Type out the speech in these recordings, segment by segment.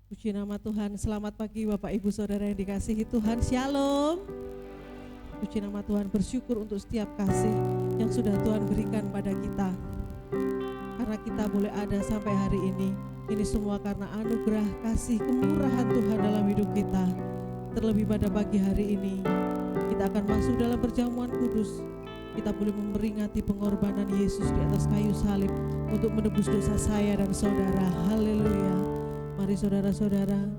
Puji nama Tuhan, selamat pagi Bapak Ibu Saudara yang dikasihi Tuhan, Shalom. Puji nama Tuhan, bersyukur untuk setiap kasih yang sudah Tuhan berikan pada kita. Karena kita boleh ada sampai hari ini semua karena anugerah, kasih, kemurahan Tuhan dalam hidup kita. Terlebih pada pagi hari ini, kita akan masuk dalam perjamuan kudus. Kita boleh memperingati pengorbanan Yesus di atas kayu salib untuk menebus dosa saya dan saudara. Haleluya. Mari saudara-saudara,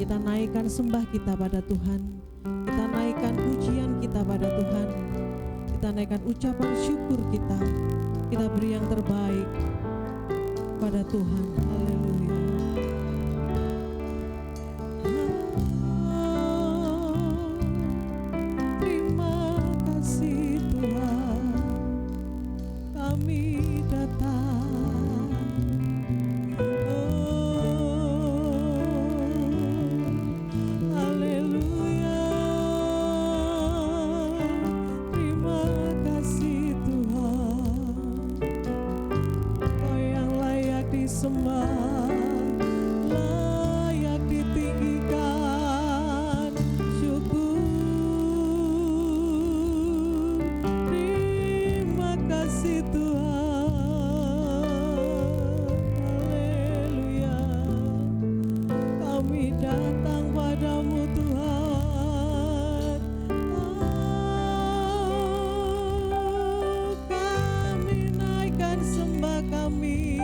kita naikkan sembah kita pada Tuhan. Kita naikkan pujian kita pada Tuhan. Kita naikkan ucapan syukur kita. Kita beri yang terbaik pada Tuhan. Haleluya. Terima kasih Tuhan, kami datang. Layak ditinggikan syukur. Terima kasih Tuhan. Haleluya. Kami datang padamu Tuhan. Kami naikkan sembah kami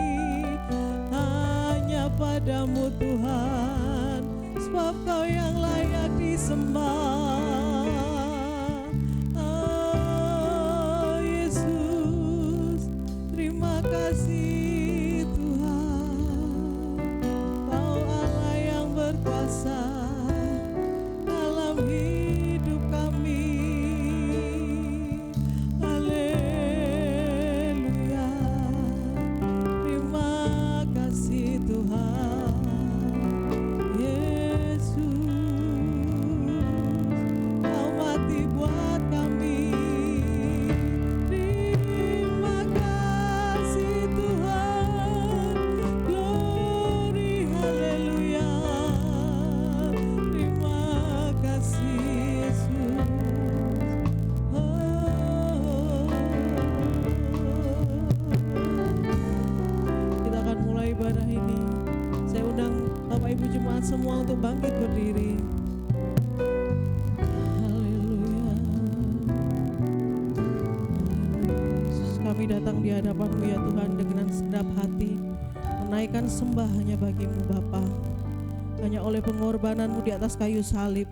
padamu Tuhan, sebab Kau yang layak disembah. Oh Yesus, terima kasih Tuhan. Kau Allah yang berkuasa dalam hidup kami. Haleluya. Terima kasih Tuhan Yesus, Kau mati buat kami. Terima kasih Tuhan, glory haleluya. Terima kasih Yesus. Kita akan mulai ibadah ini. Saya undang Bapak Ibu Jemaat semua untuk bangkit berdiri. Haleluya. kami datang di hadapan-Mu ya Tuhan dengan segenap hati, menaikkan sembah hanya bagi-Mu Bapa. Hanya oleh pengorbanan-Mu di atas kayu salib,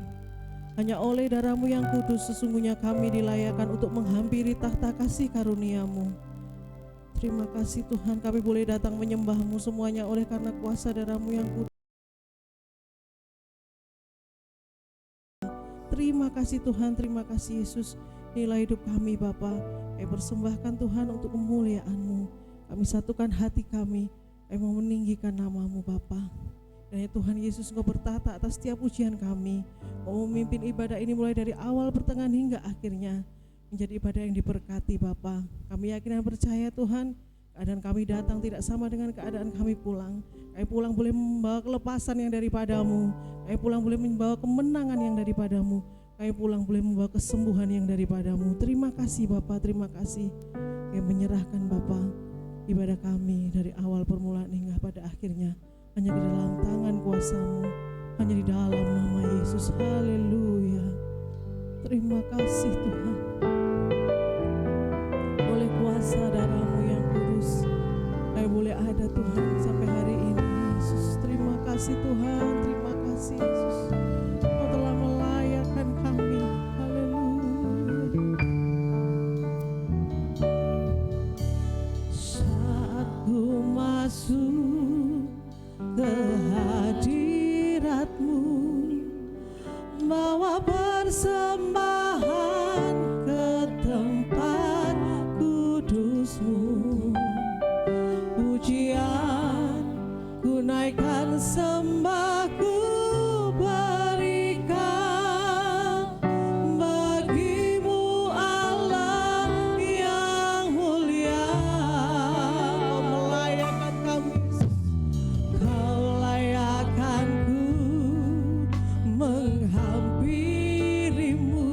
hanya oleh darah-Mu yang kudus sesungguhnya kami dilayakkan untuk menghampiri tahta kasih karunia-Mu. Terima kasih Tuhan, kami boleh datang menyembah-Mu semuanya oleh karena kuasa darah-Mu yang kudus. Terima kasih Tuhan, terima kasih Yesus. Inilah hidup kami Bapa. Kami persembahkan Tuhan untuk kemuliaan-Mu. Kami satukan hati kami, kami mau meninggikan nama-Mu Bapa. Dan ya Tuhan Yesus, Engkau bertata atas setiap ujian kami. Mau memimpin ibadah ini mulai dari awal, pertengahan hingga akhirnya menjadi ibadah yang diberkati Bapa. Kami yakin dan percaya Tuhan, keadaan kami datang tidak sama dengan keadaan kami pulang. Kami pulang boleh membawa kelepasan yang daripada-Mu. Kami pulang boleh membawa kemenangan yang daripada-Mu. Kami pulang boleh membawa kesembuhan yang daripada-Mu. Terima kasih Bapa, terima kasih. Kami menyerahkan Bapa ibadah kami dari awal permulaan hingga pada akhirnya hanya di dalam tangan kuasa-Mu, hanya di dalam nama Yesus. Haleluya. Terima kasih Tuhan. Oleh kuasa darah-Mu yang kudus, kami boleh ada Tuhan sampai hari ini Yesus. Terima kasih Tuhan, terima kasih Yesus. Kau telah melayakkan kami. Haleluya. Saat ku masuk ke hadirat-Mu, bawa persembahan ke tempat kudus-Mu, pujian ku naikkan, sembah ku berikan bagi-Mu Allah yang mulia. Kau melayakkan kami, Kau layakkan ku menghampiri-Mu.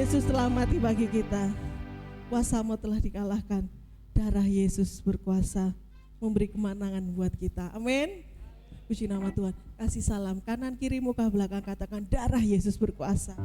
Yesus telah mati bagi kita. Kuasa maut telah dikalahkan. darah Yesus berkuasa memberi kemenangan buat kita. Amin. Puji nama Tuhan. Kasih salam kanan kiri muka belakang, katakan darah Yesus berkuasa.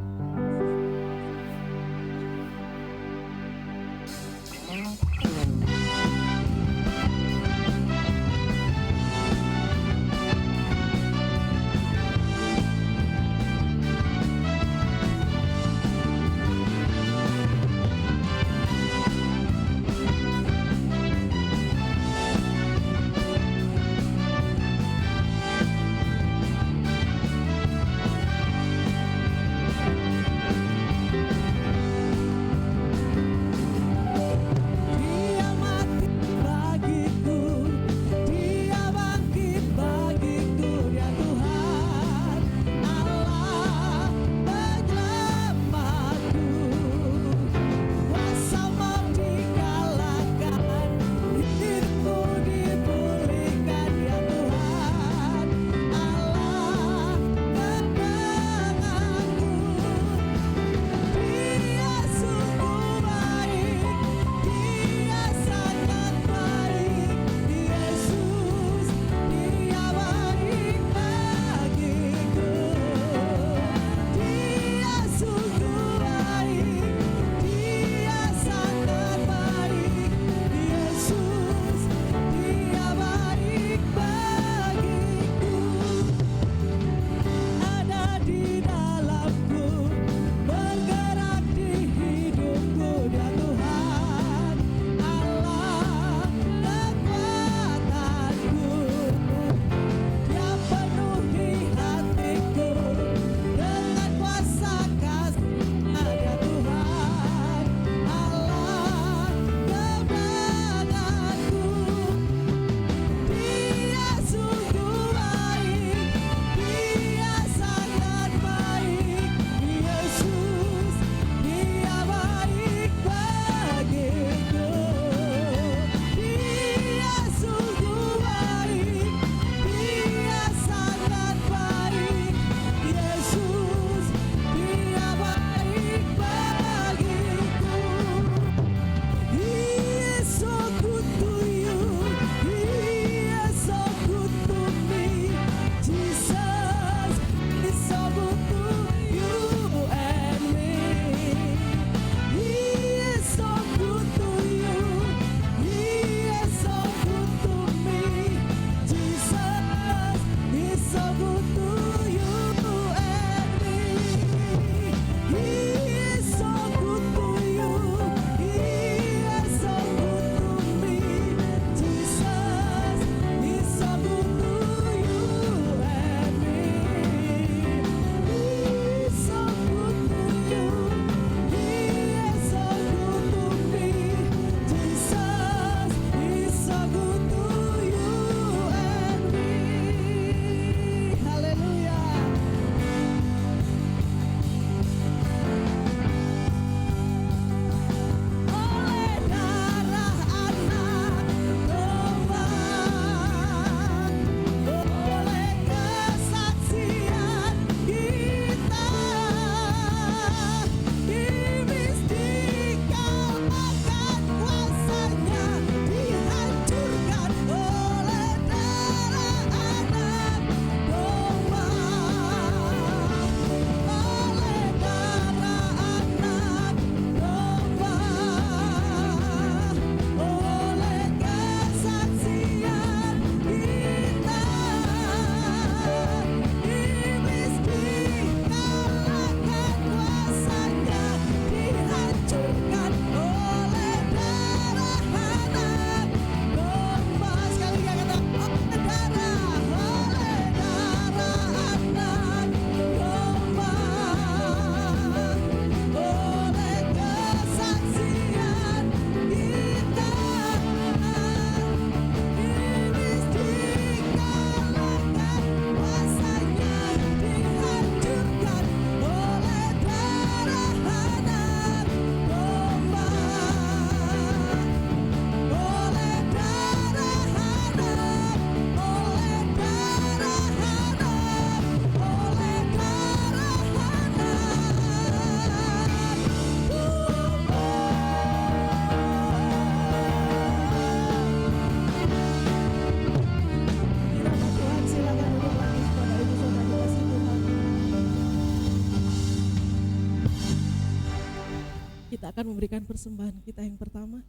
akan memberikan persembahan kita yang pertama.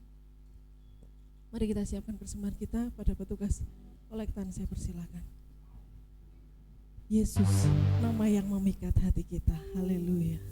Mari kita siapkan persembahan kita. Pada petugas kolektan saya persilakan. Yesus, nama yang memikat hati kita. Haleluya.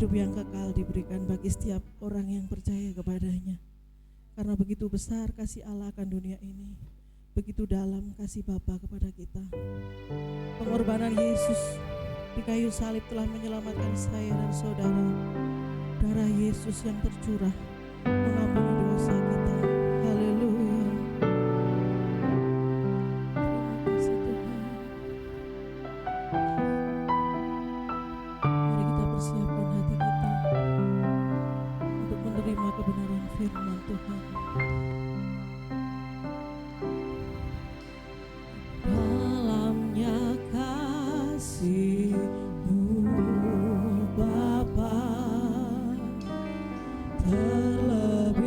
Yang kekal diberikan bagi setiap orang yang percaya kepadanya. Karena begitu besar kasih Allah akan dunia ini, begitu dalam kasih Bapa kepada kita. Pengorbanan Yesus di kayu salib telah menyelamatkan saya dan saudara. Darah Yesus yang tercurah mengampuni dosa kita. Haleluya. Terima kasih Tuhan. Mari kita persiapkan hati kita untuk menerima kebenaran firman Tuhan. Dalamnya kasih-Mu Bapa terlebih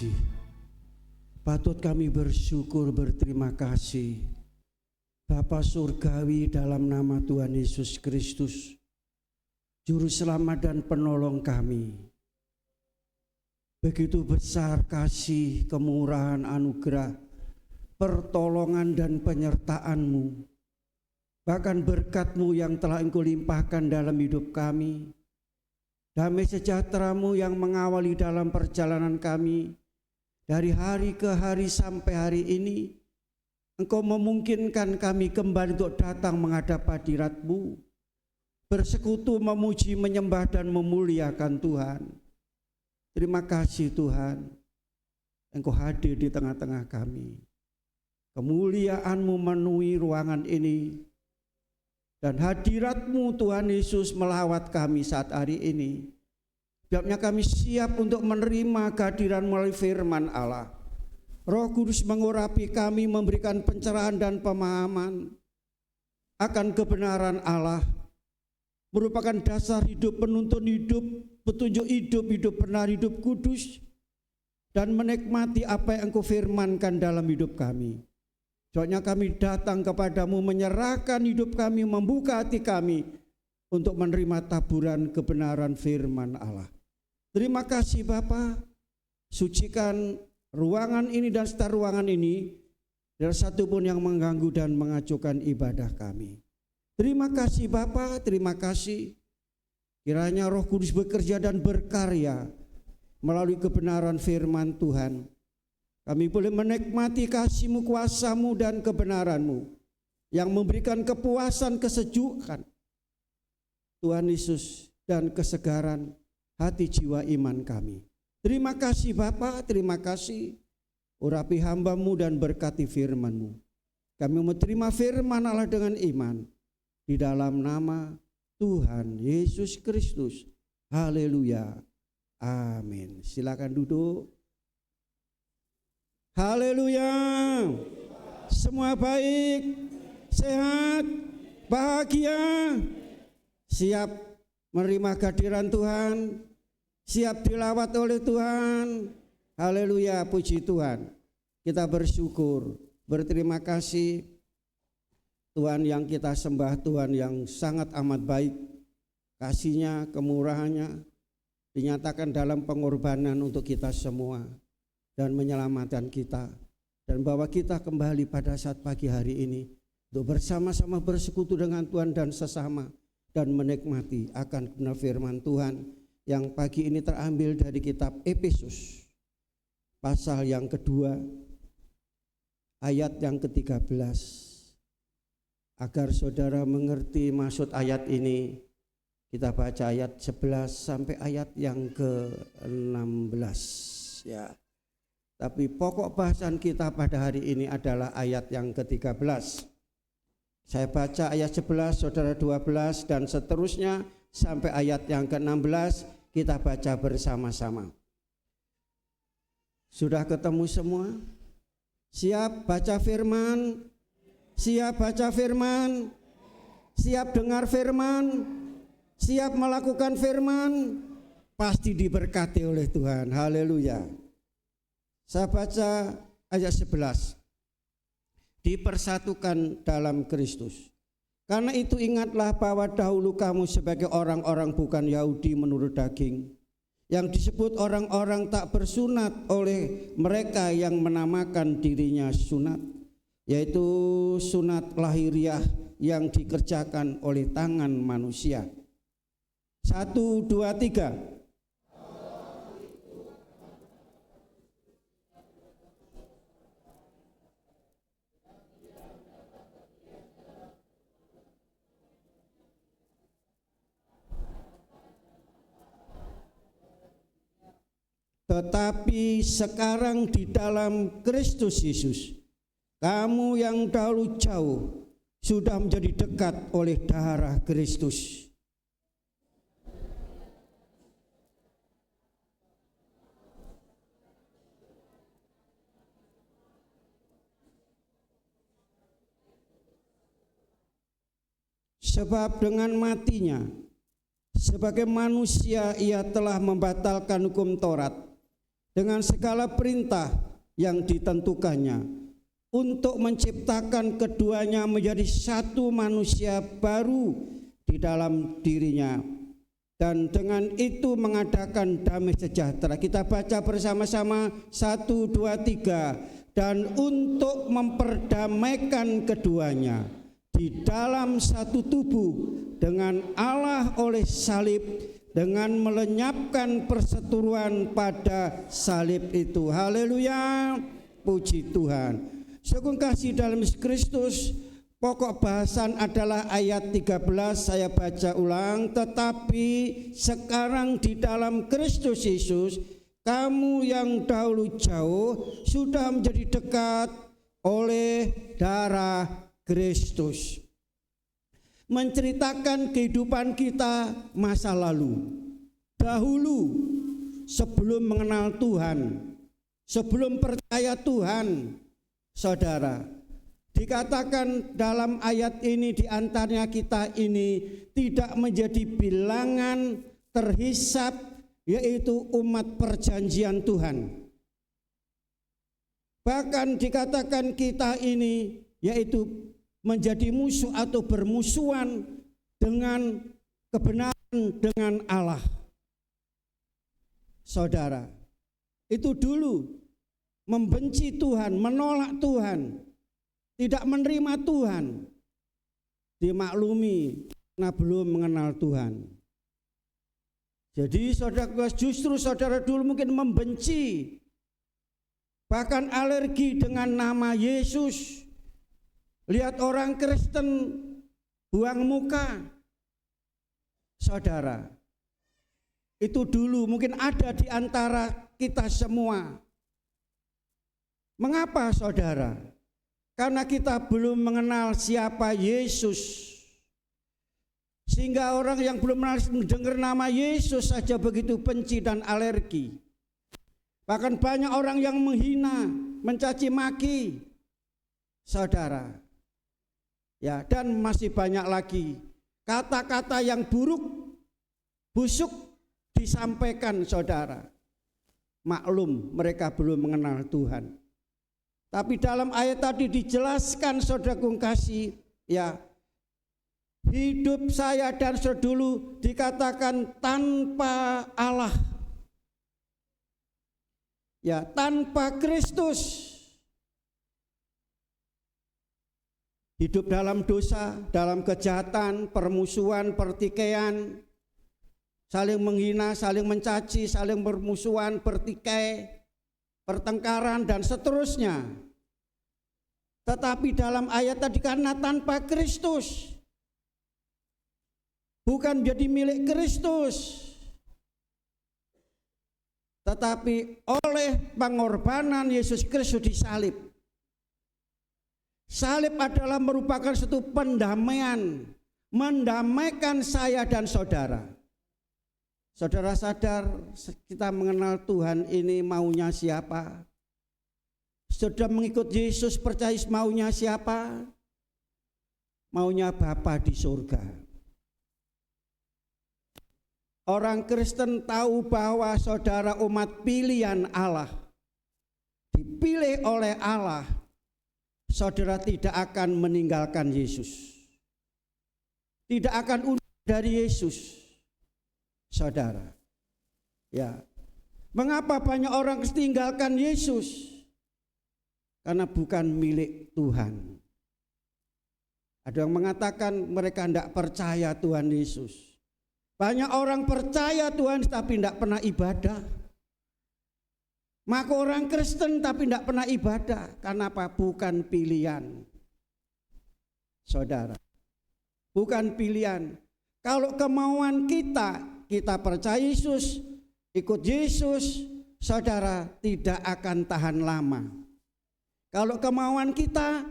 kasih. Patut kami bersyukur, berterima kasih Bapa Surgawi dalam nama Tuhan Yesus Kristus, Juru Selamat dan Penolong kami. Begitu besar kasih, kemurahan, anugerah, pertolongan dan penyertaan-Mu, bahkan berkat-Mu yang telah Engkau limpahkan dalam hidup kami. Damai sejahtera-Mu yang mengawali dalam perjalanan kami dari hari ke hari sampai hari ini. Engkau memungkinkan kami kembali untuk datang menghadap hadirat-Mu, bersekutu, memuji, menyembah dan memuliakan Tuhan. Terima kasih Tuhan, Engkau hadir di tengah-tengah kami. Kemuliaan-Mu memenuhi ruangan ini, dan hadirat-Mu Tuhan Yesus melawat kami saat hari ini. Biarnya kami siap untuk menerima kehadiran melalui firman Allah. Roh Kudus mengurapi kami, memberikan pencerahan dan pemahaman akan kebenaran Allah, merupakan dasar hidup, penuntun hidup, petunjuk hidup, hidup benar, hidup kudus, dan menikmati apa yang Engkau firmankan dalam hidup kami. Soalnya kami datang kepadamu, menyerahkan hidup kami, membuka hati kami untuk menerima taburan kebenaran firman Allah. Terima kasih Bapa, sucikan ruangan ini dan sekitar ruangan ini, dari satupun yang mengganggu dan mengacuhkan ibadah kami. Terima kasih Bapa, terima kasih. Kiranya Roh Kudus bekerja dan berkarya melalui kebenaran firman Tuhan. Kami boleh menikmati kasih-Mu, kuasa-Mu dan kebenaran-Mu yang memberikan kepuasan, kesejukan Tuhan Yesus dan kesegaran hati jiwa iman kami. Terima kasih Bapa, terima kasih. Urapi hamba-Mu dan berkati firman-Mu. Kami menerima firman Allah dengan iman di dalam nama Tuhan Yesus Kristus. Haleluya. Amin. Silakan duduk. Haleluya. Semua baik, sehat, bahagia, siap menerima kehadiran Tuhan, siap dilawat oleh Tuhan. Haleluya, puji Tuhan. Kita bersyukur, berterima kasih. Tuhan yang kita sembah, Tuhan yang sangat amat baik. Kasih-Nya, kemurahan-Nya dinyatakan dalam pengorbanan untuk kita semua dan menyelamatkan kita, dan bawa kita kembali pada saat pagi hari ini untuk bersama-sama bersekutu dengan Tuhan dan sesama dan menikmati akan benar firman Tuhan yang pagi ini terambil dari kitab Efesus pasal yang kedua ayat yang ke-13. Agar saudara mengerti maksud ayat ini, kita baca ayat 11 sampai ayat yang ke-16 ya. Tapi pokok bahasan kita pada hari ini adalah ayat yang ke-13. Saya baca ayat 11, saudara 12 dan seterusnya sampai ayat yang ke-16, kita baca bersama-sama. Sudah ketemu semua? Siap baca firman? Siap baca firman, siap dengar firman, siap melakukan firman, pasti diberkati oleh Tuhan. Haleluya. Saya baca ayat 11. Dipersatukan dalam Kristus. Karena itu ingatlah bahwa dahulu kamu sebagai orang-orang bukan Yahudi menurut daging, yang disebut orang-orang tak bersunat oleh mereka yang menamakan dirinya sunat, yaitu sunat lahiriah yang dikerjakan oleh tangan manusia. 1, 2, 3. Tetapi sekarang di dalam Kristus Yesus, kamu yang dahulu jauh sudah menjadi dekat oleh darah Kristus. Sebab dengan matinya sebagai manusia ia telah membatalkan hukum Taurat dengan segala perintah yang ditentukannya untuk menciptakan keduanya menjadi satu manusia baru di dalam dirinya, dan dengan itu mengadakan damai sejahtera. Kita baca bersama-sama 1, 2, 3. Dan untuk memperdamaikan keduanya di dalam satu tubuh dengan Allah oleh salib, dengan melenyapkan perseteruan pada salib itu. Haleluya, puji Tuhan. Saudara kasih dalam Yesus Kristus, pokok bahasan adalah ayat 13, saya baca ulang. Tetapi sekarang di dalam Kristus Yesus, kamu yang dahulu jauh sudah menjadi dekat oleh darah Kristus. Menceritakan kehidupan kita masa lalu, dahulu, sebelum mengenal Tuhan, sebelum percaya Tuhan. Saudara, dikatakan dalam ayat ini, di antaranya kita ini tidak menjadi bilangan terhisap, yaitu umat perjanjian Tuhan. Bahkan dikatakan kita ini yaitu menjadi musuh atau bermusuhan dengan kebenaran, dengan Allah. Saudara, itu dulu membenci Tuhan, menolak Tuhan, tidak menerima Tuhan, dimaklumi karena belum mengenal Tuhan. Jadi saudara, justru saudara dulu mungkin membenci, bahkan alergi dengan nama Yesus. Lihat orang Kristen buang muka. Saudara, itu dulu mungkin ada di antara kita semua. Mengapa saudara? Karena kita belum mengenal siapa Yesus. Sehingga orang yang belum mendengar nama Yesus saja begitu benci dan alergi. Bahkan banyak orang yang menghina, mencaci maki. Saudara, ya, dan masih banyak lagi kata-kata yang buruk, busuk disampaikan saudara. Maklum mereka belum mengenal Tuhan. Tapi dalam ayat tadi dijelaskan saudaraku kasih, ya, hidup saya dan saudara dulu dikatakan tanpa Allah. Ya, tanpa Kristus. Hidup dalam dosa, dalam kejahatan, permusuhan, pertikaian, saling menghina, saling mencaci, saling bermusuhan, bertikai, pertengkaran dan seterusnya. Tetapi dalam ayat tadi karena tanpa Kristus, bukan jadi milik Kristus, tetapi oleh pengorbanan Yesus Kristus di salib. Salib adalah merupakan suatu pendamaian, mendamaikan saya dan saudara. Saudara sadar kita mengenal Tuhan ini maunya siapa? Sudah mengikut Yesus, percaya maunya siapa? Maunya Bapa di surga. Orang Kristen tahu bahwa saudara umat pilihan Allah, dipilih oleh Allah. Saudara tidak akan meninggalkan Yesus, tidak akan undur dari Yesus. Saudara, ya, mengapa banyak orang tinggalkan Yesus? Karena bukan milik Tuhan. Ada yang mengatakan mereka tidak percaya Tuhan Yesus. Banyak orang percaya Tuhan tapi tidak pernah ibadah. Maka orang Kristen tapi tidak pernah ibadah. Karena apa? Bukan pilihan. Saudara, bukan pilihan. Kalau kemauan kita percaya Yesus, ikut Yesus, saudara, tidak akan tahan lama. Kalau kemauan kita,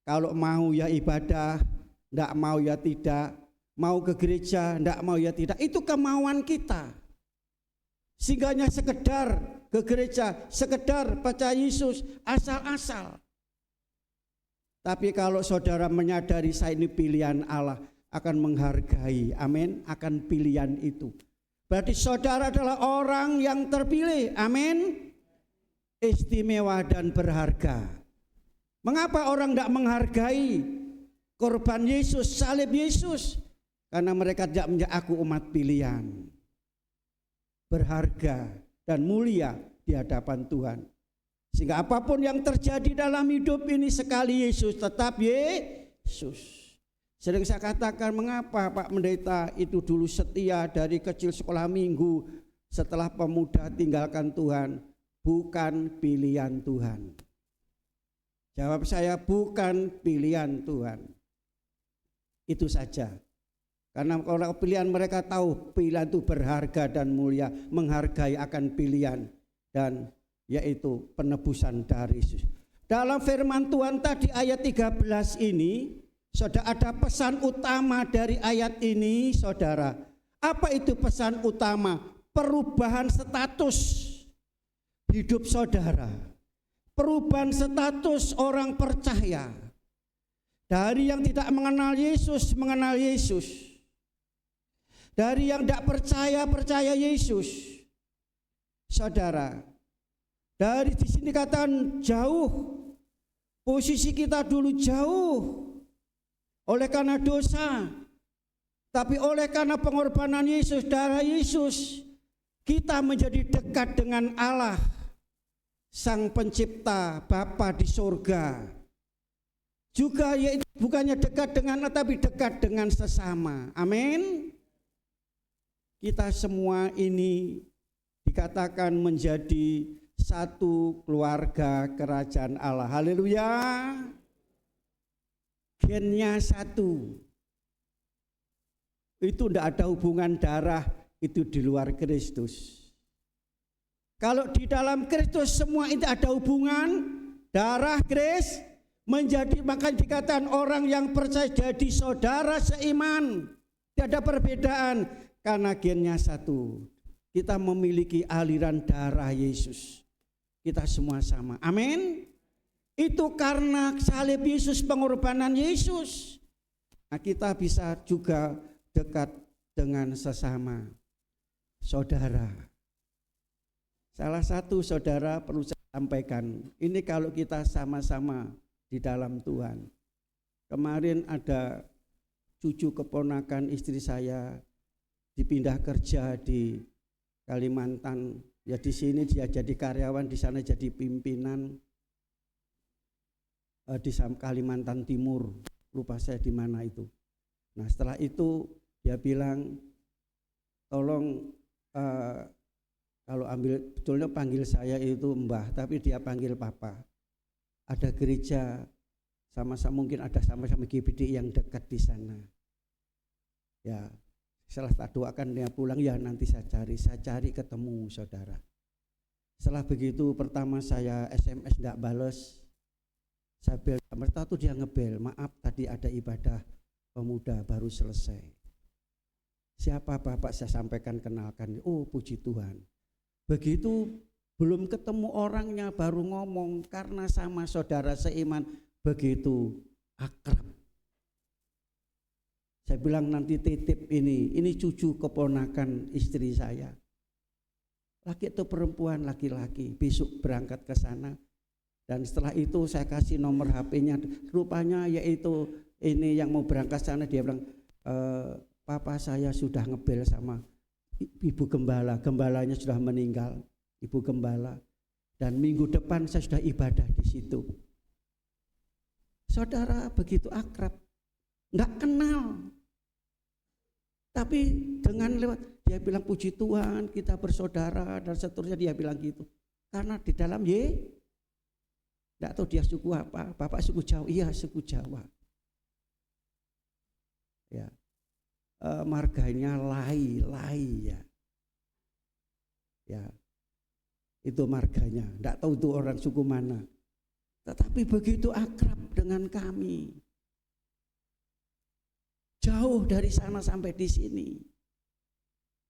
kalau mau ya ibadah, tidak mau ya tidak, mau ke gereja, tidak mau ya tidak, itu kemauan kita. Sehingga hanya sekedar ke gereja, sekedar percaya Yesus, asal-asal. Tapi kalau saudara menyadari saya ini pilihan Allah, akan menghargai, amin, akan pilihan itu. Berarti saudara adalah orang yang terpilih, amin. istimewa dan berharga. Mengapa orang tidak menghargai korban Yesus, salib Yesus? Karena mereka tidak menjadi aku umat pilihan, berharga dan mulia di hadapan Tuhan. Sehingga apapun yang terjadi dalam hidup ini, sekali Yesus tetap Yesus. Sering saya katakan, mengapa Pak Pendeta itu dulu setia dari kecil sekolah minggu, setelah pemuda tinggalkan Tuhan? Bukan pilihan Tuhan. Jawab saya, bukan pilihan Tuhan. Itu saja. Karena kalau pilihan mereka tahu pilihan itu berharga dan mulia, menghargai akan pilihan, dan yaitu penebusan dari Yesus. Dalam firman Tuhan tadi ayat 13 ini, saudara, ada pesan utama dari ayat ini, saudara. Apa itu pesan utama? Perubahan status hidup saudara. Perubahan status orang percaya. Dari yang tidak mengenal Yesus, mengenal Yesus. Dari yang tidak percaya, percaya Yesus. Saudara, dari di sini katakan jauh. Posisi kita dulu jauh. Oleh karena dosa, tapi oleh karena pengorbanan Yesus, darah Yesus, kita menjadi dekat dengan Allah, Sang Pencipta, Bapa di surga. Juga yaitu bukannya dekat dengan Allah, tapi dekat dengan sesama. Amin. Kita semua ini dikatakan menjadi satu keluarga kerajaan Allah. Haleluya. Gennya satu. Itu tidak ada hubungan darah, itu di luar Kristus. Kalau di dalam Kristus semua itu ada hubungan darah Kristus, menjadi, maka dikatakan orang yang percaya jadi saudara seiman. Tidak ada perbedaan karena gennya satu. Kita memiliki aliran darah Yesus. Kita semua sama. Amin. Itu karena salib Yesus, pengorbanan Yesus. Nah, kita bisa juga dekat dengan sesama saudara. Salah satu saudara perlu saya sampaikan, ini kalau kita sama-sama di dalam Tuhan. Kemarin ada cucu keponakan istri saya dipindah kerja di Kalimantan. Ya di sini dia jadi karyawan, di sana jadi pimpinan. Di Kalimantan Timur, lupa saya di mana itu. Nah setelah itu dia bilang, tolong kalau ambil, betulnya panggil saya itu Mbah, tapi dia panggil Papa. Ada gereja sama-sama, mungkin ada sama-sama GBD yang dekat di sana. Ya, setelah tak doakan dia pulang, ya nanti saya cari ketemu saudara. Setelah begitu pertama saya SMS tidak balas. Saya bel, mereka tuh dia ngebel, maaf tadi ada ibadah pemuda baru selesai. Siapa Bapak, saya sampaikan, kenalkan. Oh puji Tuhan. Begitu belum ketemu orangnya baru ngomong, karena sama saudara seiman begitu akrab. Saya bilang nanti titip ini cucu keponakan istri saya. Laki atau perempuan, laki-laki, besok berangkat ke sana. Dan setelah itu saya kasih nomor HP-nya, rupanya yaitu ini yang mau berangkat sana. Dia bilang, Papa saya sudah ngebel sama Ibu Gembala, gembalanya sudah meninggal, Ibu Gembala. Dan minggu depan saya sudah ibadah di situ. Saudara begitu akrab, nggak kenal. Tapi dengan lewat, dia bilang puji Tuhan kita bersaudara dan seterusnya, dia bilang gitu. Karena di dalam enggak tahu dia suku apa, Bapak suku Jawa, iya suku Jawa. Ya, marganya lai ya. Ya, itu marganya. Enggak tahu itu orang suku mana. Tetapi begitu akrab dengan kami. Jauh dari sana sampai di sini.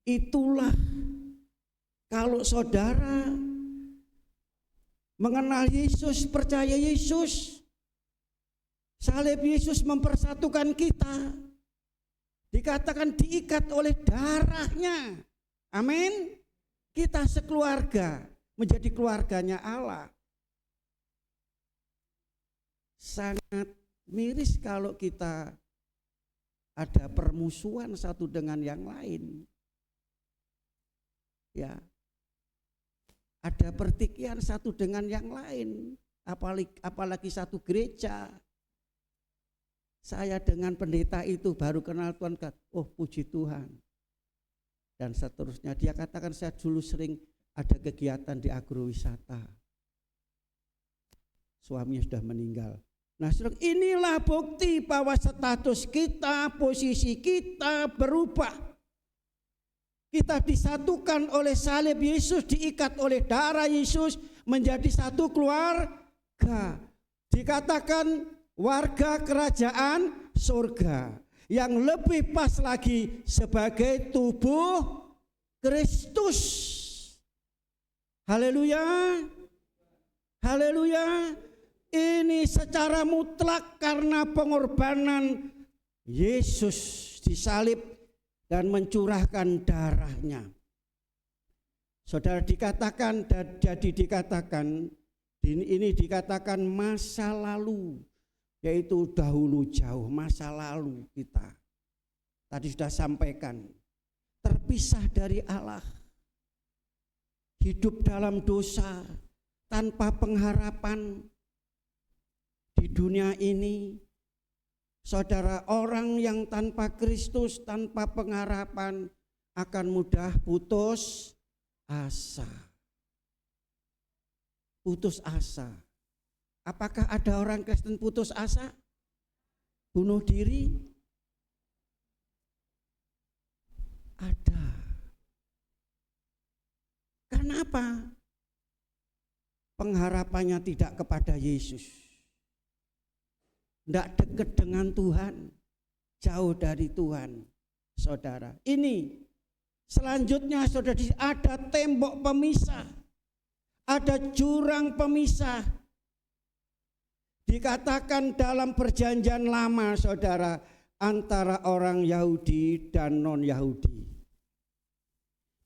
Itulah kalau saudara mengenal Yesus, percaya Yesus, salib Yesus mempersatukan kita. Dikatakan diikat oleh darahnya. Amin. Kita sekeluarga. menjadi keluarganya Allah. Sangat miris kalau kita ada permusuhan satu dengan yang lain. Ya. Ada pertikaian satu dengan yang lain, apalagi satu gereja. Saya dengan pendeta itu baru kenal Tuhan, oh puji Tuhan. Dan seterusnya, dia katakan saya dulu sering ada kegiatan di agrowisata. Suaminya sudah meninggal. Nah, inilah bukti bahwa status kita, posisi kita berubah. Kita disatukan oleh salib Yesus, diikat oleh darah Yesus, menjadi satu keluarga. Dikatakan warga kerajaan surga. Yang lebih pas lagi sebagai tubuh Kristus. Haleluya. Haleluya. Ini secara mutlak karena pengorbanan Yesus disalib dan mencurahkan darahnya. Saudara, dikatakan, jadi dikatakan, ini dikatakan masa lalu, yaitu dahulu jauh, masa lalu kita. Tadi sudah sampaikan, terpisah dari Allah, hidup dalam dosa, tanpa pengharapan. Di dunia ini, saudara, orang yang tanpa Kristus, tanpa pengharapan akan mudah putus asa. Putus asa. Apakah ada orang Kristen putus asa? Bunuh diri? Ada. Kenapa? Pengharapannya tidak kepada Yesus. Tidak dekat dengan Tuhan, jauh dari Tuhan, saudara. Ini selanjutnya, saudara, ada tembok pemisah, ada jurang pemisah. Dikatakan dalam perjanjian lama, saudara, antara orang Yahudi dan non-Yahudi.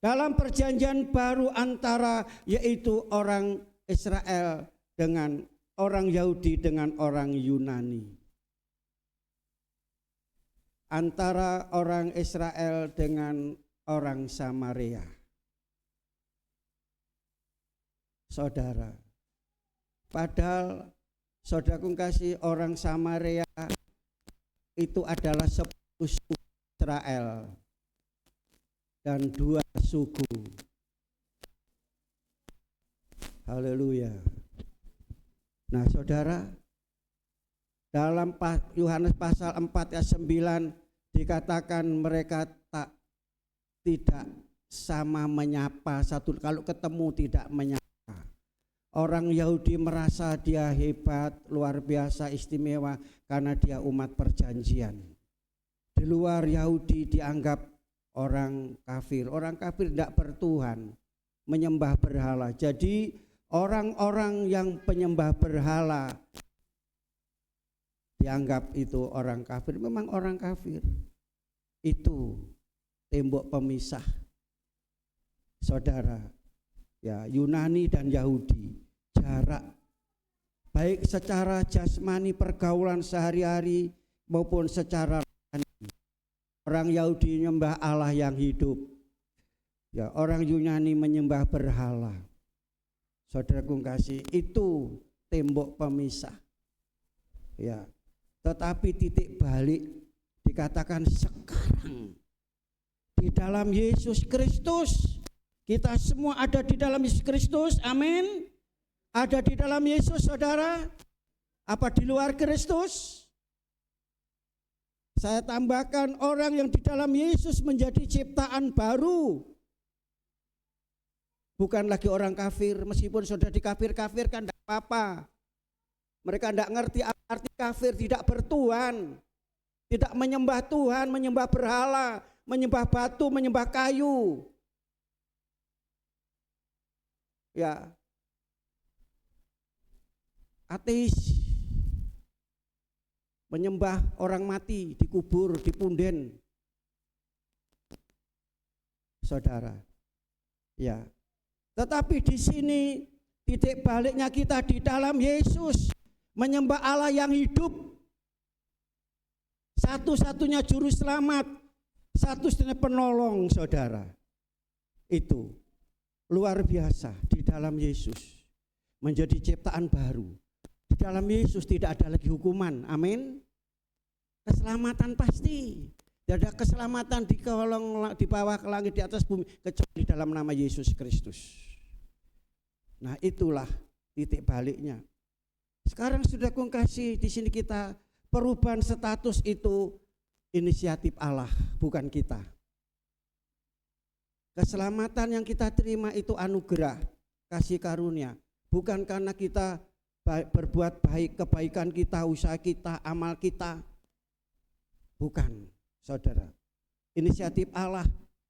Dalam perjanjian baru antara, yaitu orang Israel dengan orang Yahudi dengan orang Yunani. Antara orang Israel dengan orang Samaria. Saudara, padahal saudaraku kasih, orang Samaria itu adalah 10 suku Israel dan 2 suku. Haleluya. Nah, saudara, dalam Yohanes pasal 4 ayat 9 dikatakan mereka tidak sama menyapa, satu kalau ketemu tidak menyapa. Orang Yahudi merasa dia hebat, luar biasa, istimewa karena dia umat perjanjian. Di luar Yahudi dianggap orang kafir. Orang kafir tidak bertuhan, menyembah berhala. Jadi orang-orang yang penyembah berhala dianggap itu orang kafir. Memang orang kafir. Itu tembok pemisah, saudara. Ya, Yunani dan Yahudi, jarak baik secara jasmani pergaulan sehari-hari maupun secara rohani. Orang Yahudi menyembah Allah yang hidup. Ya, orang Yunani menyembah berhala. Saudaraku kasih, itu tembok pemisah. Ya. Tetapi titik balik dikatakan sekarang di dalam Yesus Kristus. Kita semua ada di dalam Yesus Kristus. Amin. Ada di dalam Yesus, saudara. Apa di luar Kristus? Saya tambahkan, orang yang di dalam Yesus menjadi ciptaan baru. Bukan lagi orang kafir, meskipun sudah dikafir-kafirkan tidak apa-apa. Mereka tidak ngerti arti kafir, tidak bertuhan, tidak menyembah Tuhan, menyembah berhala, menyembah batu, menyembah kayu. Ya, ateis, menyembah orang mati, dikubur, dipunden. Saudara, ya. Tetapi di sini titik baliknya kita di dalam Yesus, menyembah Allah yang hidup, satu-satunya juru selamat, satu-satunya penolong, saudara. Itu luar biasa. Di dalam Yesus menjadi ciptaan baru. Di dalam Yesus tidak ada lagi hukuman. Amin. Keselamatan pasti. Tidak ada keselamatan di bawah ke langit, di atas bumi, kecuali dalam nama Yesus Kristus. Nah, itulah titik baliknya. Sekarang sudah kasih di sini kita, perubahan status itu inisiatif Allah, bukan kita. Keselamatan yang kita terima itu anugerah, kasih karunia, bukan karena kita berbuat baik, kebaikan kita, usaha kita, amal kita. Bukan, saudara. Inisiatif Allah,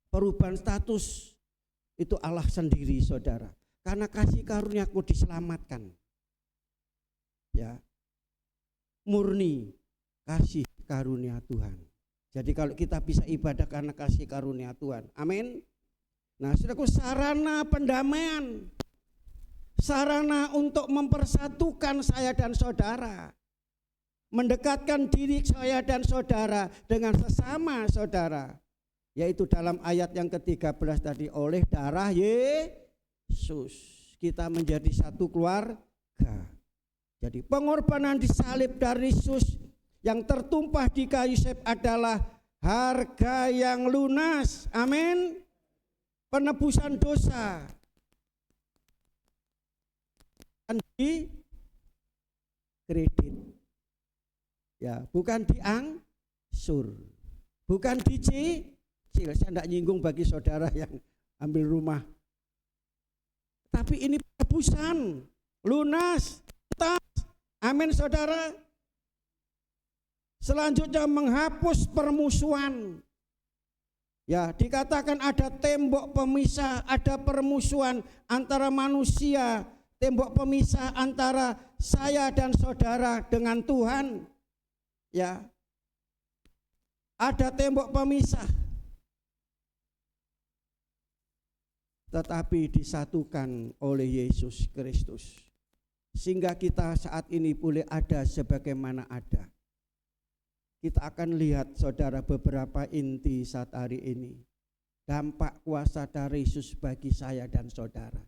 perubahan status itu Allah sendiri, saudara. Karena kasih karunia-Ku diselamatkan. Ya. Murni kasih karunia Tuhan. Jadi kalau kita bisa ibadah karena kasih karunia Tuhan. Amin. Nah, saudaraku, sarana pendamaian, sarana untuk mempersatukan saya dan saudara, mendekatkan diri saya dan saudara dengan sesama saudara, yaitu dalam ayat yang ke-13 tadi, oleh darah Yesus kita menjadi satu keluarga. Jadi pengorbanan disalib dari Yesus yang tertumpah di kayu salib adalah harga yang lunas. Amin. Penebusan dosa. Di kredit. Ya, bukan diangsur. Bukan dicicil. Saya tidak nyinggung bagi saudara yang ambil rumah. Tapi ini penebusan lunas. Amin, saudara. Selanjutnya menghapus permusuhan. Ya, dikatakan ada tembok pemisah, ada permusuhan antara manusia, tembok pemisah antara saya dan saudara dengan Tuhan. Ya. Ada tembok pemisah. Tetapi disatukan oleh Yesus Kristus. Sehingga kita saat ini boleh ada sebagaimana ada. Kita akan lihat, saudara, beberapa inti saat hari ini. Dampak kuasa dari Yesus bagi saya dan saudara.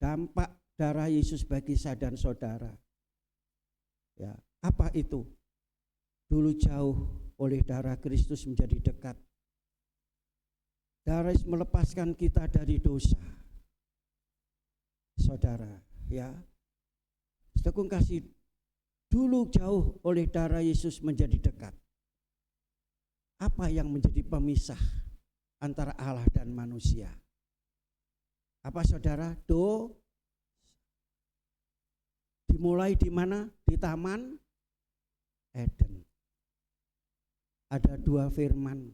Dampak darah Yesus bagi saya dan saudara. Ya, apa itu? Dulu jauh, oleh darah Kristus menjadi dekat. Darah Yesus melepaskan kita dari dosa. Saudara, ya. Saudara kasih, dulu jauh, oleh darah Yesus menjadi dekat. Apa yang menjadi pemisah antara Allah dan manusia? Apa, saudara? Dimulai di mana? Di Taman Eden. Ada 2 firman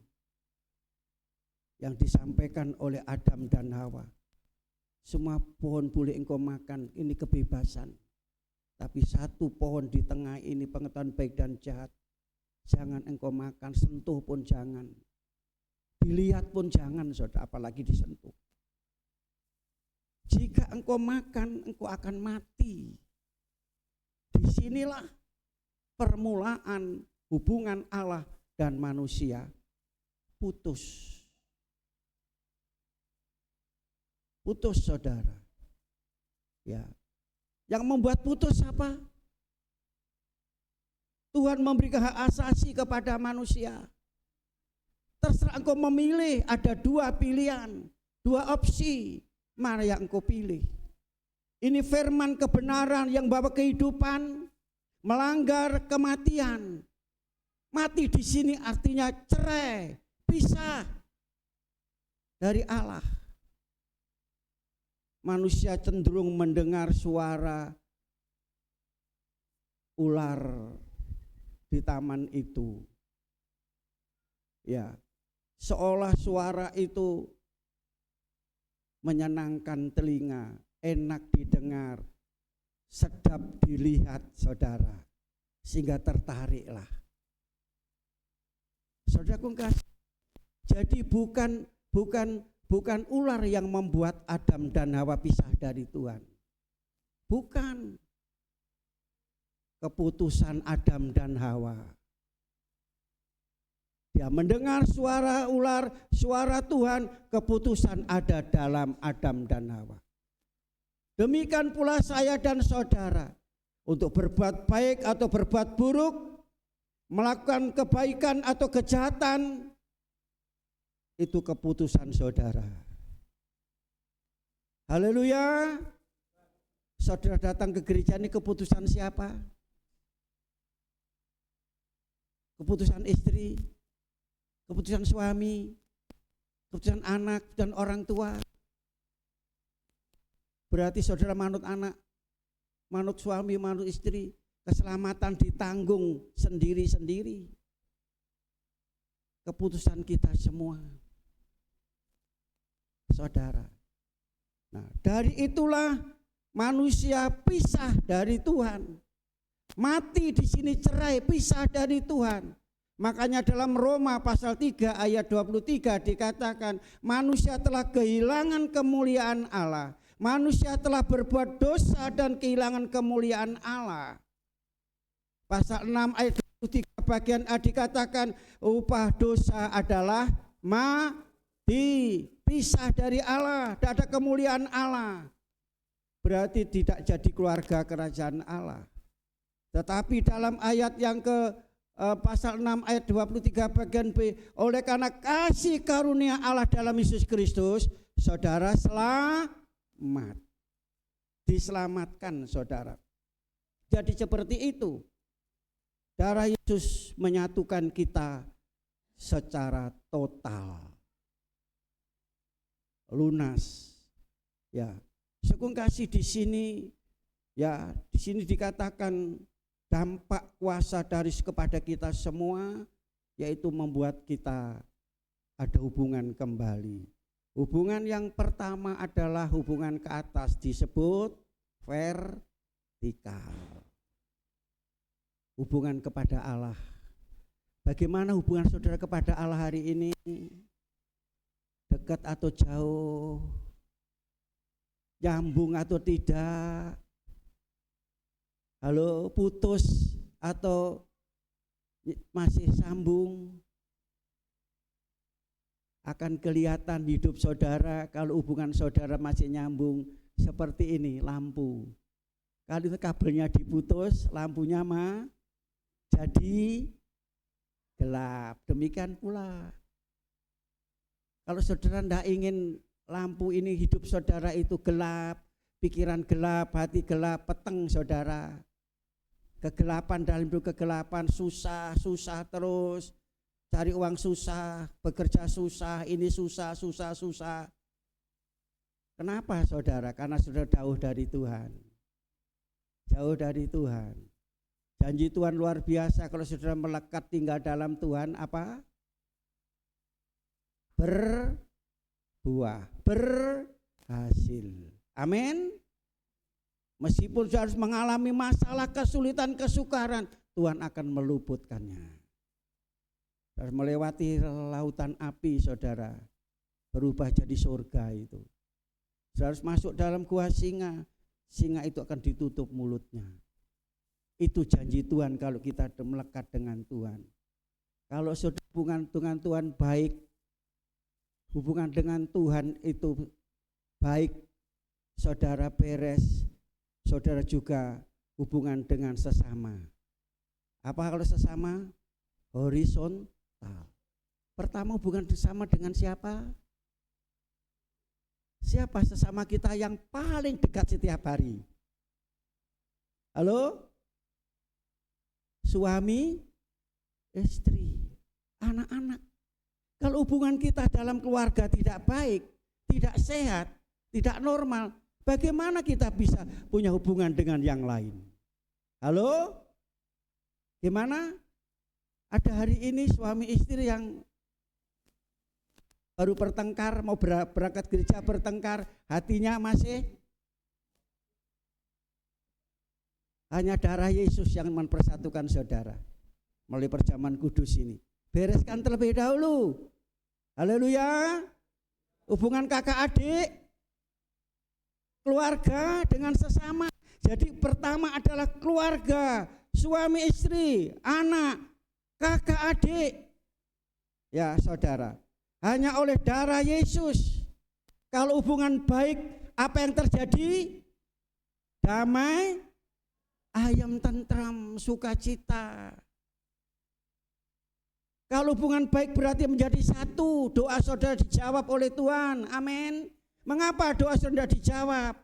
yang disampaikan oleh Adam dan Hawa. Semua pohon boleh engkau makan, ini kebebasan. Tapi satu pohon di tengah ini, pengetahuan baik dan jahat, jangan engkau makan, sentuh pun jangan. Dilihat pun jangan, saudara, apalagi disentuh. Jika engkau makan, engkau akan mati. Disinilah permulaan hubungan Allah dan manusia putus. Putus, saudara. Ya. Yang membuat putus apa? Tuhan memberikan hak asasi kepada manusia. Terserah engkau memilih, ada 2 pilihan, 2 opsi. Mana yang engkau pilih? Ini firman kebenaran yang bawa kehidupan, melanggar kematian. Mati di sini artinya cerai, pisah dari Allah. Manusia cenderung mendengar suara ular di taman itu. Ya, seolah suara itu menyenangkan telinga, enak didengar, sedap dilihat, saudara, sehingga tertariklah. Saudaraku kasih, jadi bukan bukan ular yang membuat Adam dan Hawa pisah dari Tuhan. Bukan. Keputusan Adam dan Hawa. Dia mendengar suara ular, suara Tuhan, keputusan ada dalam Adam dan Hawa. Demikian pula saya dan saudara, untuk berbuat baik atau berbuat buruk, melakukan kebaikan atau kejahatan, itu keputusan saudara. Haleluya. Saudara datang ke gereja ini keputusan siapa? Keputusan istri, keputusan suami, keputusan anak dan orang tua. Berarti saudara manut anak, manut suami, manut istri, keselamatan ditanggung sendiri-sendiri. Keputusan kita semua, saudara. Nah, dari itulah manusia pisah dari Tuhan. Mati di sini, cerai, pisah dari Tuhan. Makanya dalam Roma pasal 3 ayat 23 dikatakan manusia telah kehilangan kemuliaan Allah. Manusia telah berbuat dosa dan kehilangan kemuliaan Allah. Pasal 6 ayat 23 bagian A dikatakan upah dosa adalah mati, pisah dari Allah, tidak ada kemuliaan Allah. Berarti tidak jadi keluarga kerajaan Allah. Tetapi dalam ayat yang ke pasal 6 ayat 23 bagian B, oleh karena kasih karunia Allah dalam Yesus Kristus, saudara selamat. Diselamatkan saudara. Jadi seperti itu. Darah Yesus menyatukan kita secara total. Lunas. Ya. Sekung kasih di sini, ya, di sini dikatakan dampak kuasa dari kepada kita semua, yaitu membuat kita ada hubungan kembali. Hubungan yang pertama adalah hubungan ke atas, disebut vertikal. Hubungan kepada Allah. Bagaimana hubungan saudara kepada Allah hari ini? Dekat atau jauh? Nyambung atau tidak? Halo, putus atau masih sambung? Akan kelihatan hidup saudara kalau hubungan saudara masih nyambung seperti ini, lampu. Kalau kabelnya diputus, lampunya jadi gelap. Demikian pula kalau saudara tidak ingin lampu ini hidup saudara itu gelap, pikiran gelap, hati gelap, peteng saudara. Kegelapan dalam hidup, kegelapan, susah terus, cari uang susah, bekerja susah, ini susah. Kenapa saudara? Karena sudah jauh dari Tuhan. Jauh dari Tuhan. Janji Tuhan luar biasa, kalau saudara melekat tinggal dalam Tuhan, apa? Berbuah, berhasil. Amin. Meskipun saudara harus mengalami masalah, kesulitan, kesukaran, Tuhan akan meluputkannya. Harus melewati lautan api saudara, berubah jadi surga itu. Saudara harus masuk dalam gua singa, singa itu akan ditutup mulutnya. Itu janji Tuhan kalau kita melekat dengan Tuhan. Kalau saudara hubungan dengan Tuhan baik, hubungan dengan Tuhan itu baik, saudara beres, saudara juga hubungan dengan sesama. Apa kalau sesama? Horizontal. Pertama hubungan sesama dengan siapa? Siapa sesama kita yang paling dekat setiap hari? Halo? Suami, istri, anak-anak. Kalau hubungan kita dalam keluarga tidak baik, tidak sehat, tidak normal, bagaimana kita bisa punya hubungan dengan yang lain? Halo? Gimana? Ada hari ini suami istri yang baru bertengkar, mau berangkat gereja bertengkar, hatinya masih hanya darah Yesus yang mempersatukan saudara melalui perjamuan kudus ini. Bereskan terlebih dahulu. Haleluya. hubungan kakak adik, keluarga dengan sesama. Jadi pertama adalah keluarga, suami istri, anak, kakak adik. Ya saudara, hanya oleh darah Yesus. Kalau hubungan baik, apa yang terjadi? Damai, ayam tentram, sukacita. Kalau hubungan baik berarti menjadi satu, doa saudara dijawab oleh Tuhan. Amin. Mengapa doa saudara dijawab?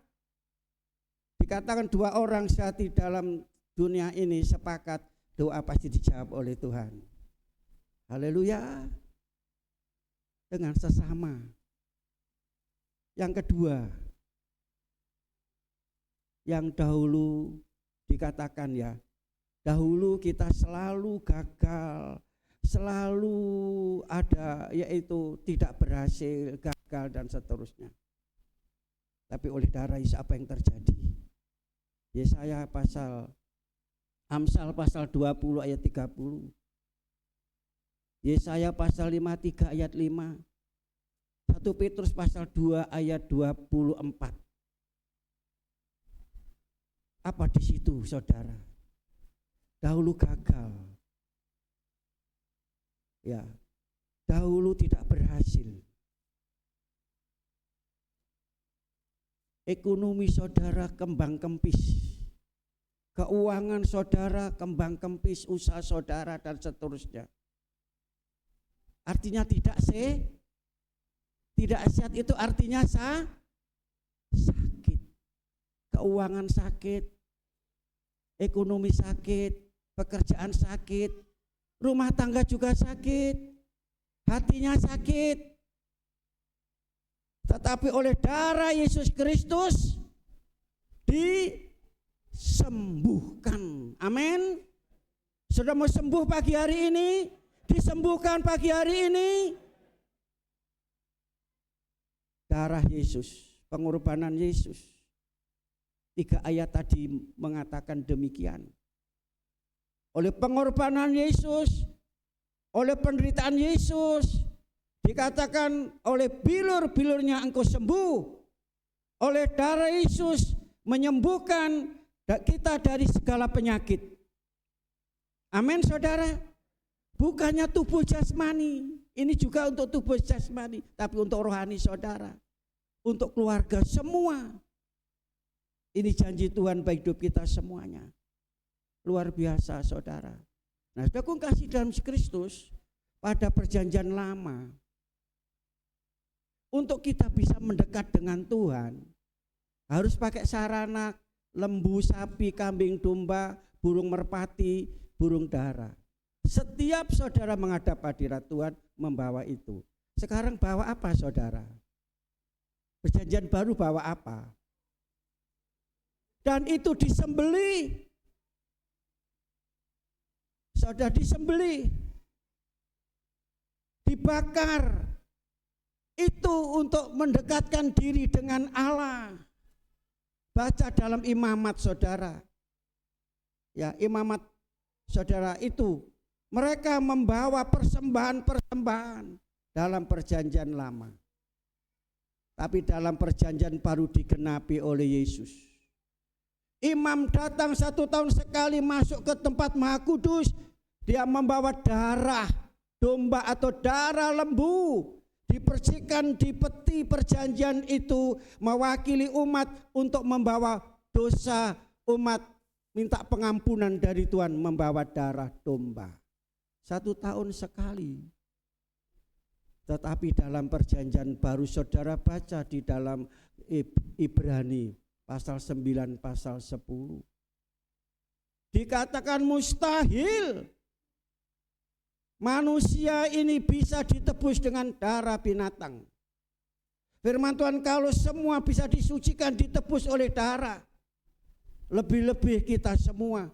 Dikatakan 2 orang sehati dalam dunia ini sepakat, doa pasti dijawab oleh Tuhan. Haleluya. Dengan sesama. Yang kedua, yang dahulu dikatakan ya, dahulu kita selalu gagal, selalu ada yaitu tidak berhasil, gagal dan seterusnya. Tapi oleh darah Yesus apa yang terjadi? Yesaya Amsal pasal 20 ayat 30. Yesaya pasal 53 ayat 5. 1 Petrus pasal 2 ayat 24. Apa di situ saudara? Dahulu gagal. Ya, dahulu tidak berhasil. Ekonomi saudara kembang kempis, keuangan saudara kembang kempis, usaha saudara dan seterusnya. Artinya tidak sehat itu artinya sakit, keuangan sakit, ekonomi sakit, pekerjaan sakit, rumah tangga juga sakit, hatinya sakit. Tetapi oleh darah Yesus Kristus disembuhkan. Amin. Sudah mau sembuh pagi hari ini? Disembuhkan pagi hari ini. Darah Yesus, pengorbanan Yesus. 3 ayat tadi mengatakan demikian. Oleh pengorbanan Yesus, oleh penderitaan Yesus, dikatakan oleh bilur-bilurnya engkau sembuh. Oleh darah Yesus menyembuhkan kita dari segala penyakit. Amin saudara. Bukannya tubuh jasmani, ini juga untuk tubuh jasmani, tapi untuk rohani saudara, untuk keluarga semua. Ini janji Tuhan bagi hidup kita semuanya. Luar biasa saudara. Nah, sudah aku kasih dalam Kristus pada perjanjian lama. Untuk kita bisa mendekat dengan Tuhan, harus pakai sarana lembu, sapi, kambing, domba, burung merpati, burung dara. Setiap saudara menghadap hadirat Tuhan membawa itu. Sekarang bawa apa saudara? Perjanjian baru bawa apa? Dan itu disembelih. Saudara disembelih, dibakar. Itu untuk mendekatkan diri dengan Allah. Baca dalam imamat saudara. Ya, imamat saudara itu mereka membawa persembahan-persembahan dalam perjanjian lama. Tapi dalam perjanjian baru digenapi oleh Yesus. Imam datang 1 tahun sekali masuk ke tempat Maha Kudus. Dia membawa darah domba atau darah lembu. Dipersihkan di peti perjanjian itu mewakili umat untuk membawa dosa umat, minta pengampunan dari Tuhan, membawa darah domba. 1 tahun sekali. Tetapi dalam perjanjian baru saudara baca di dalam Ibrani pasal 9 pasal 10. Dikatakan mustahil manusia ini bisa ditebus dengan darah binatang. Firman Tuhan, kalau semua bisa disucikan, ditebus oleh darah, lebih-lebih kita semua.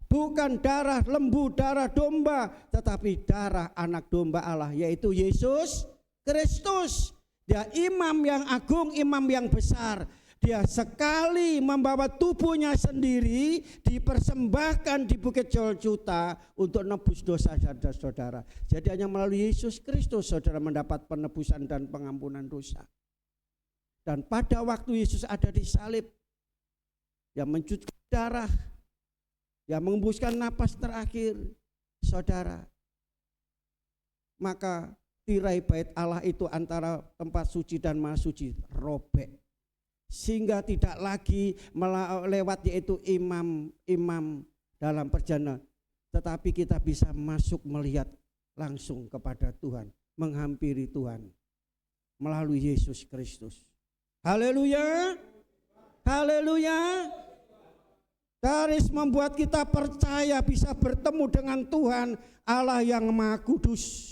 Bukan darah lembu, darah domba, tetapi darah anak domba Allah, yaitu Yesus Kristus. Dia imam yang agung, imam yang besar. Dia sekali membawa tubuhnya sendiri dipersembahkan di Bukit Golgota untuk nebus dosa saudara. Jadi hanya melalui Yesus Kristus saudara mendapat penebusan dan pengampunan dosa. Dan pada waktu Yesus ada di salib, yang mencuci darah, yang mengembuskan napas terakhir saudara, maka tirai bait Allah itu antara tempat suci dan maha suci robek, sehingga tidak lagi lewat yaitu imam dalam perjalanan, tetapi kita bisa masuk melihat langsung kepada Tuhan, menghampiri Tuhan melalui Yesus Kristus. Haleluya, haleluya. Daris membuat kita percaya bisa bertemu dengan Tuhan Allah yang Maha Kudus.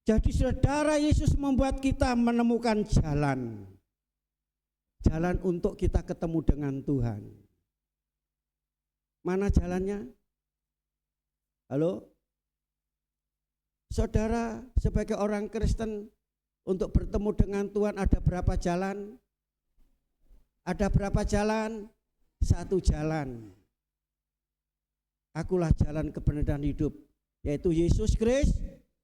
Jadi saudara, Yesus membuat kita menemukan jalan untuk kita ketemu dengan Tuhan. Mana jalannya? Halo? Saudara, sebagai orang Kristen, untuk bertemu dengan Tuhan ada berapa jalan? Ada berapa jalan? Satu jalan. Akulah jalan kebenaran hidup, yaitu Yesus Kristus.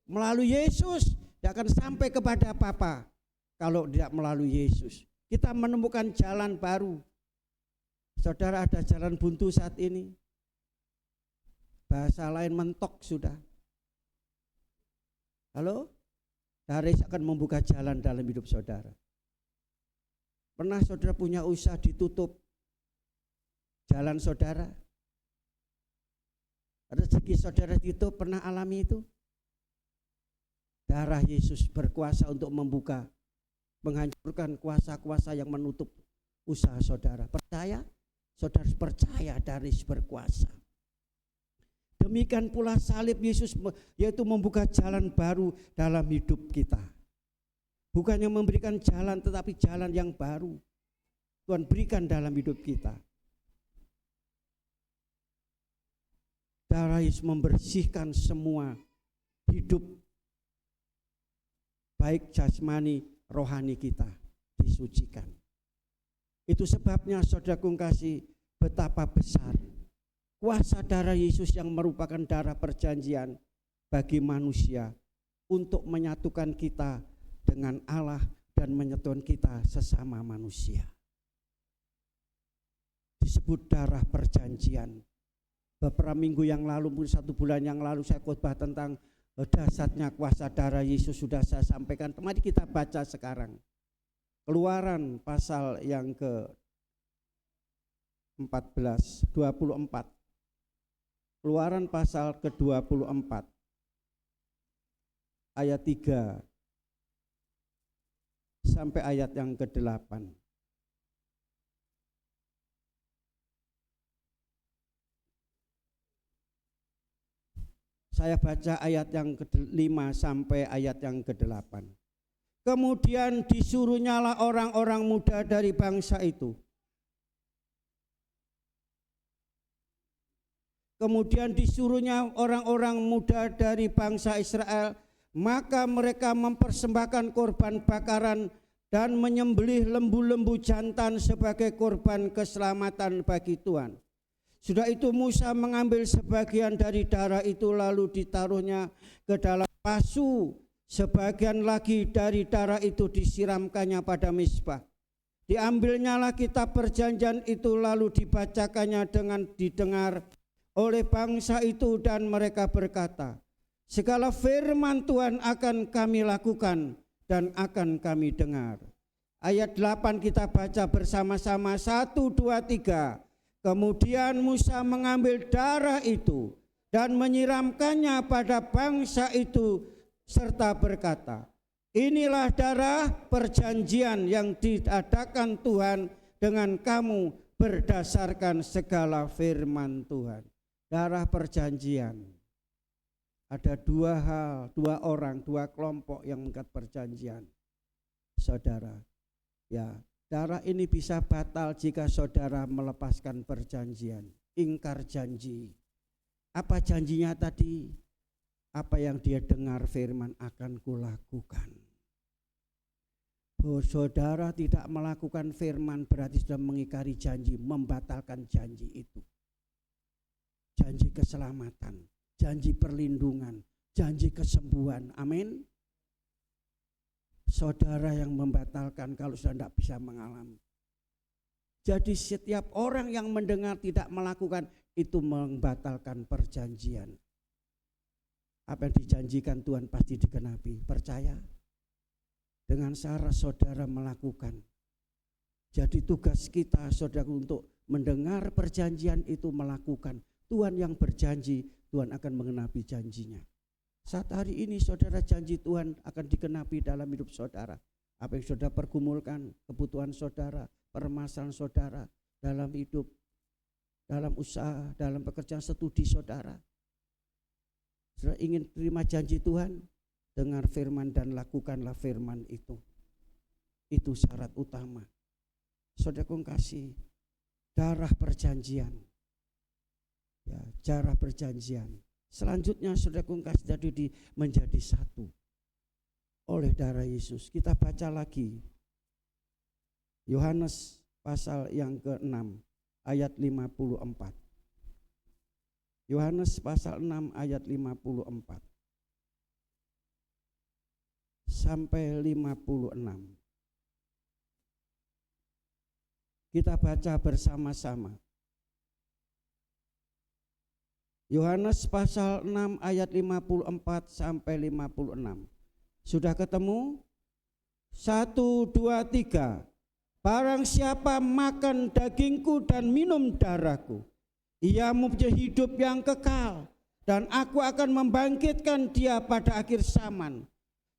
Melalui Yesus tidak akan sampai kepada apa-apa kalau tidak melalui Yesus. Kita menemukan jalan baru. Saudara, ada jalan buntu saat ini. Bahasa lain mentok sudah. Halo? Daris akan membuka jalan dalam hidup saudara. Pernah saudara punya usaha ditutup jalan saudara? Rezeki saudara ditutup, pernah alami itu? Darah Yesus berkuasa untuk membuka, menghancurkan kuasa-kuasa yang menutup usaha saudara. Percaya? Saudara percaya Daris berkuasa. Demikian pula salib Yesus, yaitu membuka jalan baru dalam hidup kita. Bukannya memberikan jalan, tetapi jalan yang baru Tuhan berikan dalam hidup kita. Darah Yesus membersihkan semua hidup, baik jasmani, rohani kita disucikan. Itu sebabnya saudaraku kasih, betapa besar kuasa darah Yesus yang merupakan darah perjanjian bagi manusia untuk menyatukan kita dengan Allah dan menyatukan kita sesama manusia. Disebut darah perjanjian. Beberapa minggu yang lalu, mungkin 1 bulan yang lalu saya khotbah tentang dasarnya kuasa darah Yesus, sudah saya sampaikan. Mari kita baca sekarang. Keluaran pasal yang ke-14, 24. Keluaran pasal ke-24 ayat 3 sampai ayat yang ke-8. Saya baca ayat yang ke-5 sampai ayat yang ke-8. Kemudian disuruhnyalah orang-orang muda dari bangsa itu. Kemudian disuruhnya orang-orang muda dari bangsa Israel, maka mereka mempersembahkan korban bakaran dan menyembelih lembu-lembu jantan sebagai korban keselamatan bagi Tuhan. Sudah itu Musa mengambil sebagian dari darah itu lalu ditaruhnya ke dalam pasu, sebagian lagi dari darah itu disiramkannya pada mizbah. Diambilnyalah kitab perjanjian itu lalu dibacakannya dengan didengar oleh bangsa itu dan mereka berkata, segala firman Tuhan akan kami lakukan dan akan kami dengar. Ayat 8 kita baca bersama-sama, 1, 2, 3. Kemudian Musa mengambil darah itu dan menyiramkannya pada bangsa itu serta berkata, inilah darah perjanjian yang diadakan Tuhan dengan kamu berdasarkan segala firman Tuhan. Darah perjanjian. Ada dua hal, dua orang, dua kelompok yang mengikat perjanjian. Saudara, ya, darah ini bisa batal jika saudara melepaskan perjanjian, ingkar janji. Apa janjinya tadi? Apa yang dia dengar firman akan kulakukan. bahwa saudara tidak melakukan firman berarti sudah mengingkari janji, membatalkan janji itu. Janji keselamatan, janji perlindungan, janji kesembuhan. Amin. Saudara yang membatalkan kalau sudah tidak bisa mengalami. Jadi setiap orang yang mendengar tidak melakukan itu membatalkan perjanjian. Apa yang dijanjikan Tuhan pasti dikenapi. Percaya? Dengan cara saudara melakukan. Jadi tugas kita saudara untuk mendengar perjanjian itu melakukan. Tuhan yang berjanji, Tuhan akan mengenapi janjinya. Saat hari ini saudara janji Tuhan akan dikenapi dalam hidup saudara. Apa yang saudara pergumulkan, kebutuhan saudara, permasalahan saudara dalam hidup, dalam usaha, dalam pekerjaan studi saudara. Saudara ingin terima janji Tuhan, dengar firman dan lakukanlah firman itu. Itu syarat utama. Saudara kasih darah perjanjian. Ya, darah perjanjian. Selanjutnya saudara kasih jadi menjadi satu oleh darah Yesus. Kita baca lagi Yohanes pasal yang ke-6 ayat 54. Yohanes pasal 6 ayat 54 sampai 56. Kita baca bersama-sama. Yohanes pasal 6 ayat 54 sampai 56. Sudah ketemu? 1, 2, 3. Barang siapa makan dagingku dan minum darahku, ia mempunyai hidup yang kekal, dan aku akan membangkitkan dia pada akhir zaman.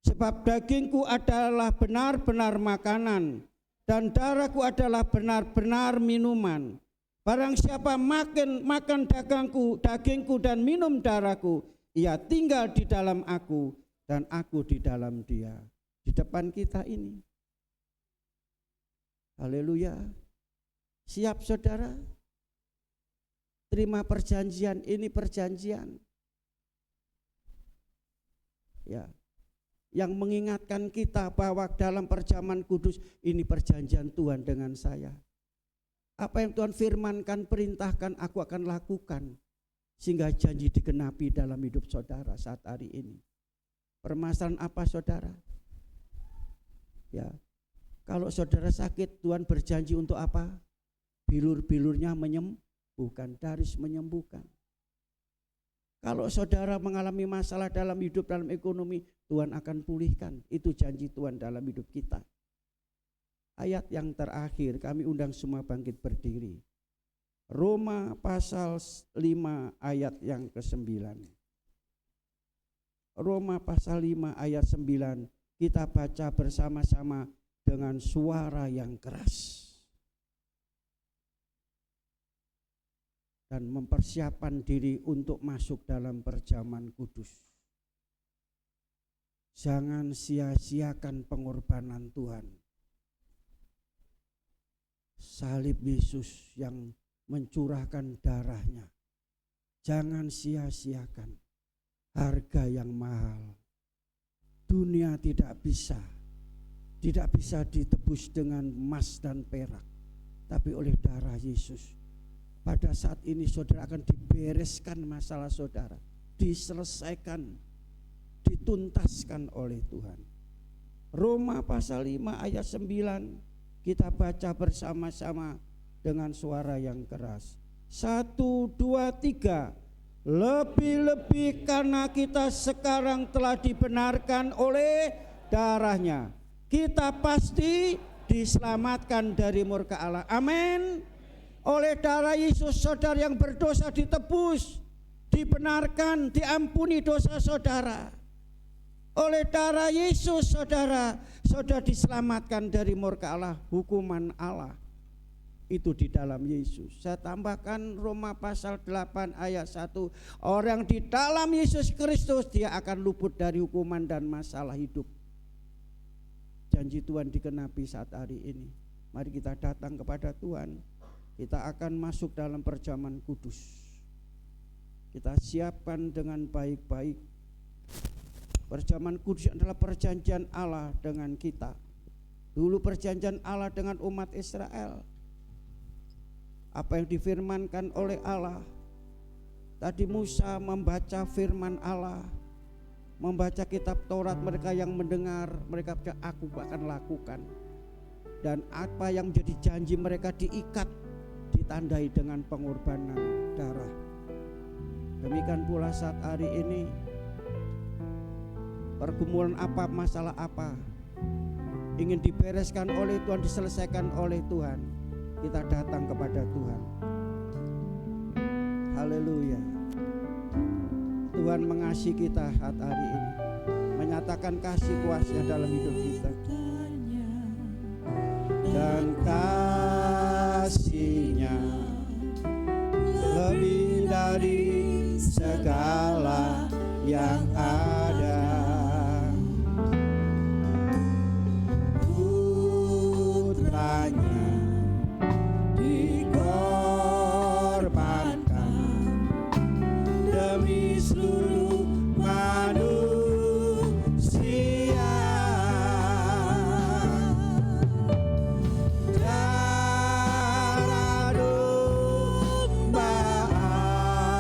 Sebab dagingku adalah benar-benar makanan, dan darahku adalah benar-benar minuman. Barang siapa makan dagingku dan minum darahku, ia tinggal di dalam aku dan aku di dalam dia. Di depan kita ini. Haleluya. Siap saudara? Terima perjanjian, ini perjanjian. Ya. Yang mengingatkan kita bahwa dalam perjamuan kudus ini perjanjian Tuhan dengan saya. Apa yang Tuhan firmankan, perintahkan, aku akan lakukan. Sehingga janji digenapi dalam hidup saudara saat hari ini. Permasalahan apa saudara? Ya, kalau saudara sakit, Tuhan berjanji untuk apa? Bilur-bilurnya menyembuhkan, daris menyembuhkan. Kalau saudara mengalami masalah dalam hidup, dalam ekonomi, Tuhan akan pulihkan. Itu janji Tuhan dalam hidup kita. Ayat yang terakhir, kami undang semua bangkit berdiri. Roma pasal 5 ayat yang ke-9. Roma pasal 5 ayat 9. Kita baca bersama-sama dengan suara yang keras. Dan mempersiapkan diri untuk masuk dalam perjamuan kudus. Jangan sia-siakan pengorbanan Tuhan. Salib Yesus yang mencurahkan darahnya. Jangan sia-siakan harga yang mahal. Dunia tidak bisa ditebus dengan emas dan perak, tapi oleh darah Yesus. Pada saat ini saudara akan dibereskan masalah saudara, diselesaikan, dituntaskan oleh Tuhan. Roma pasal 5 ayat 9 kita baca bersama-sama dengan suara yang keras. 1, 2, 3. Lebih-lebih karena kita sekarang telah dibenarkan oleh darahnya, kita pasti diselamatkan dari murka Allah. Amin. Oleh darah Yesus saudara yang berdosa ditebus, dibenarkan, diampuni dosa saudara. Oleh darah Yesus saudara diselamatkan dari murka Allah, hukuman Allah. Itu di dalam Yesus. Saya tambahkan Roma pasal 8 ayat 1. Orang di dalam Yesus Kristus dia akan luput dari hukuman dan masalah hidup. Janji Tuhan dikenapi saat hari ini. Mari kita datang kepada Tuhan. Kita akan masuk dalam perjamuan kudus. Kita siapkan dengan baik-baik. Perjamuan kudus adalah perjanjian Allah dengan kita. Dulu perjanjian Allah dengan umat Israel, apa yang difirmankan oleh Allah. Tadi Musa membaca firman Allah, membaca kitab Taurat, mereka yang mendengar, mereka berkata, aku akan lakukan. Dan apa yang menjadi janji mereka diikat, ditandai dengan pengorbanan darah. Demikian pula saat hari ini, pergumulan apa, masalah apa ingin dibereskan oleh Tuhan, diselesaikan oleh Tuhan, kita datang kepada Tuhan. Haleluya. Tuhan mengasihi kita saat hari ini, menyatakan kasih kuasa dalam hidup kita. Dan kasih-Nya lebih dari segala yang ada. Putranya dikorbankan demi seluruh manusia. Darah domba Allah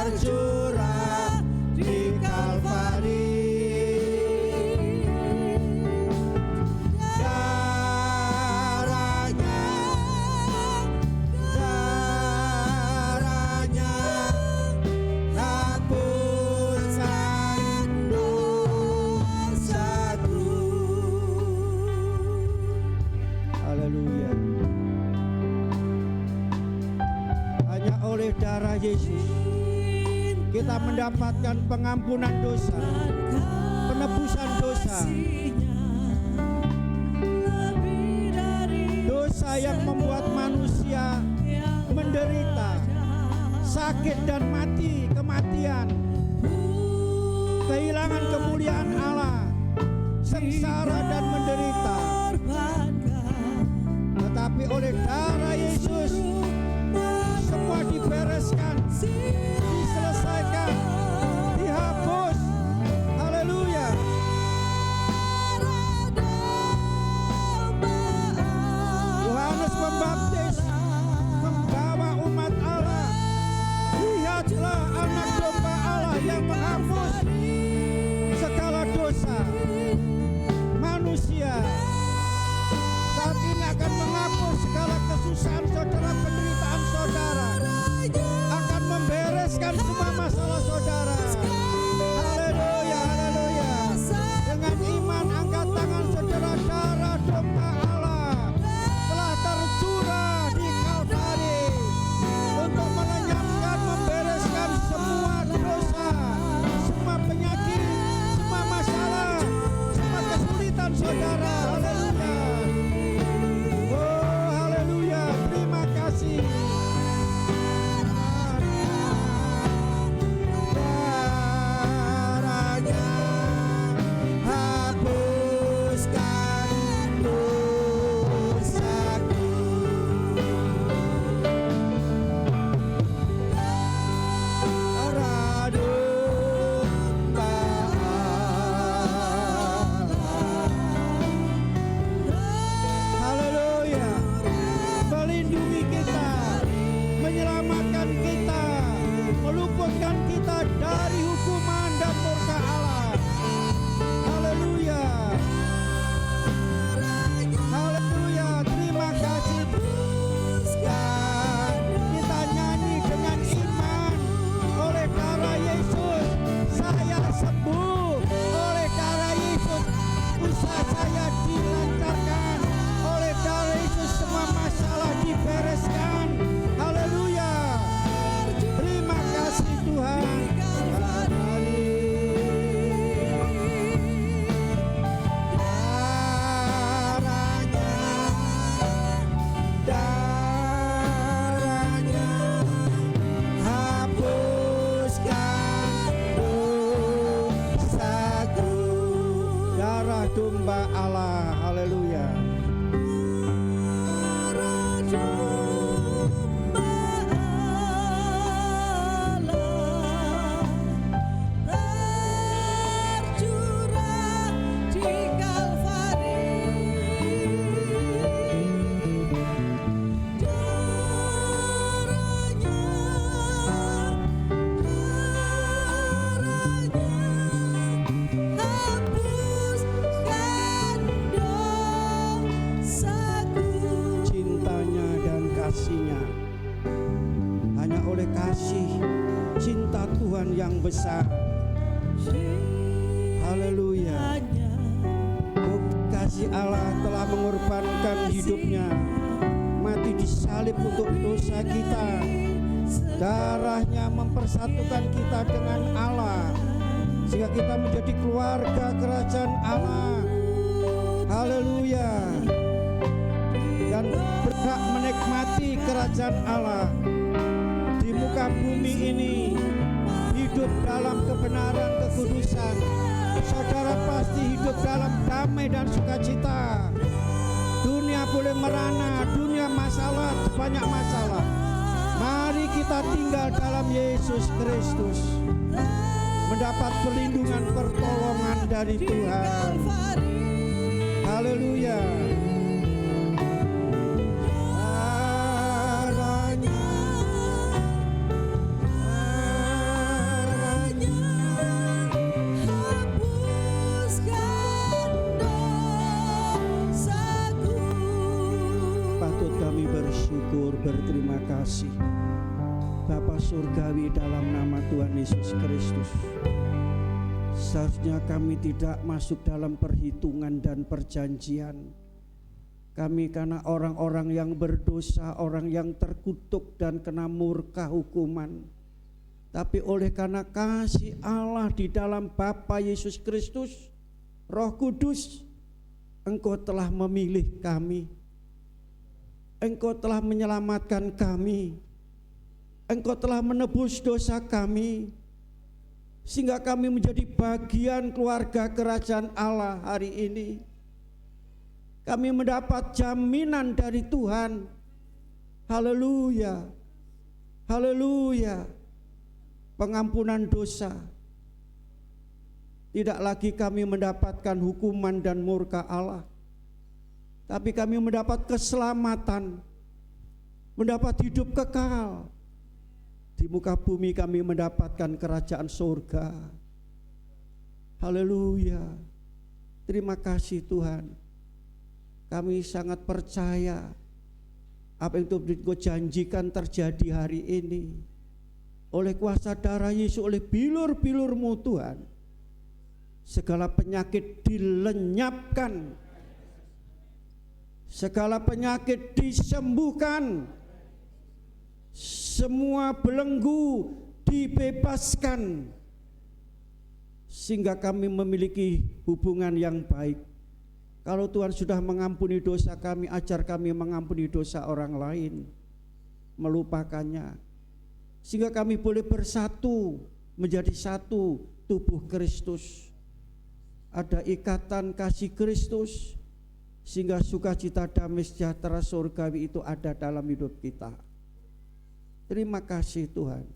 tercurah di Kalvari. Darahnya hapuskan dosaku. Haleluya. Hanya oleh darah Yesus kita mendapatkan pengampunan dosa, penebusan dosa. Dosa yang membuat manusia menderita, sakit dan mati, kematian, kehilangan kemuliaan Allah, sengsara dan menderita. Tetapi oleh darah Yesus semua dibereskan, diselesaikan, dihapus. Haleluya. Yohanes Pembaptis membawa umat Allah, lihatlah anak domba Allah yang menghapus segala dosa manusia. Saat ini akan menghapus segala kesusahan saudara, penderitaan saudara, akan membereskan semua masalah saudara. Haleluya, haleluya. Dengan iman angkat tangan saudara, darah domba Allah telah tercurah di Kalvari untuk melenyapkan, membereskan semua dosa, semua penyakit, semua masalah, semua kesulitan saudara. Haleluya. Oh, haleluya. Terima kasih. dosa. Haleluya. Oh, kasih Allah telah mengorbankan hidupnya, mati disalib untuk dosa kita. Darahnya mempersatukan kita dengan Allah, sehingga kita menjadi keluarga kerajaan Allah. Haleluya. Dan berhak menikmati kerajaan Allah di muka bumi ini, hidup dalam kebenaran, kekudusan. Saudara pasti hidup dalam damai dan sukacita. Dunia boleh merana, dunia masalah, banyak masalah. Mari kita tinggal dalam Yesus Kristus, mendapat perlindungan, pertolongan dari Tuhan. Haleluya. Berterima kasih Bapa Surgawi dalam nama Tuhan Yesus Kristus. Seharusnya kami tidak masuk dalam perhitungan dan perjanjian. Kami karena orang-orang yang berdosa, orang yang terkutuk dan kena murka hukuman. Tapi oleh karena kasih Allah di dalam Bapa Yesus Kristus, Roh Kudus, Engkau telah memilih kami. Engkau telah menyelamatkan kami. Engkau telah menebus dosa kami, sehingga kami menjadi bagian keluarga kerajaan Allah hari ini. Kami mendapat jaminan dari Tuhan. Haleluya. Haleluya. Pengampunan dosa. Tidak lagi kami mendapatkan hukuman dan murka Allah, tapi kami mendapat keselamatan, mendapat hidup kekal. Di muka bumi kami mendapatkan kerajaan surga. Haleluya. Terima kasih Tuhan. Kami sangat percaya apa yang Tuhan janjikan terjadi hari ini. Oleh kuasa darah Yesus, oleh bilur-bilur-Mu Tuhan, segala penyakit dilenyapkan, segala penyakit disembuhkan, semua belenggu dibebaskan, sehingga kami memiliki hubungan yang baik. Kalau Tuhan sudah mengampuni dosa kami, ajar kami mengampuni dosa orang lain, melupakannya, sehingga kami boleh bersatu menjadi satu tubuh Kristus. Ada ikatan kasih Kristus, sehingga sukacita damai sejahtera surgawi itu ada dalam hidup kita. Terima kasih Tuhan,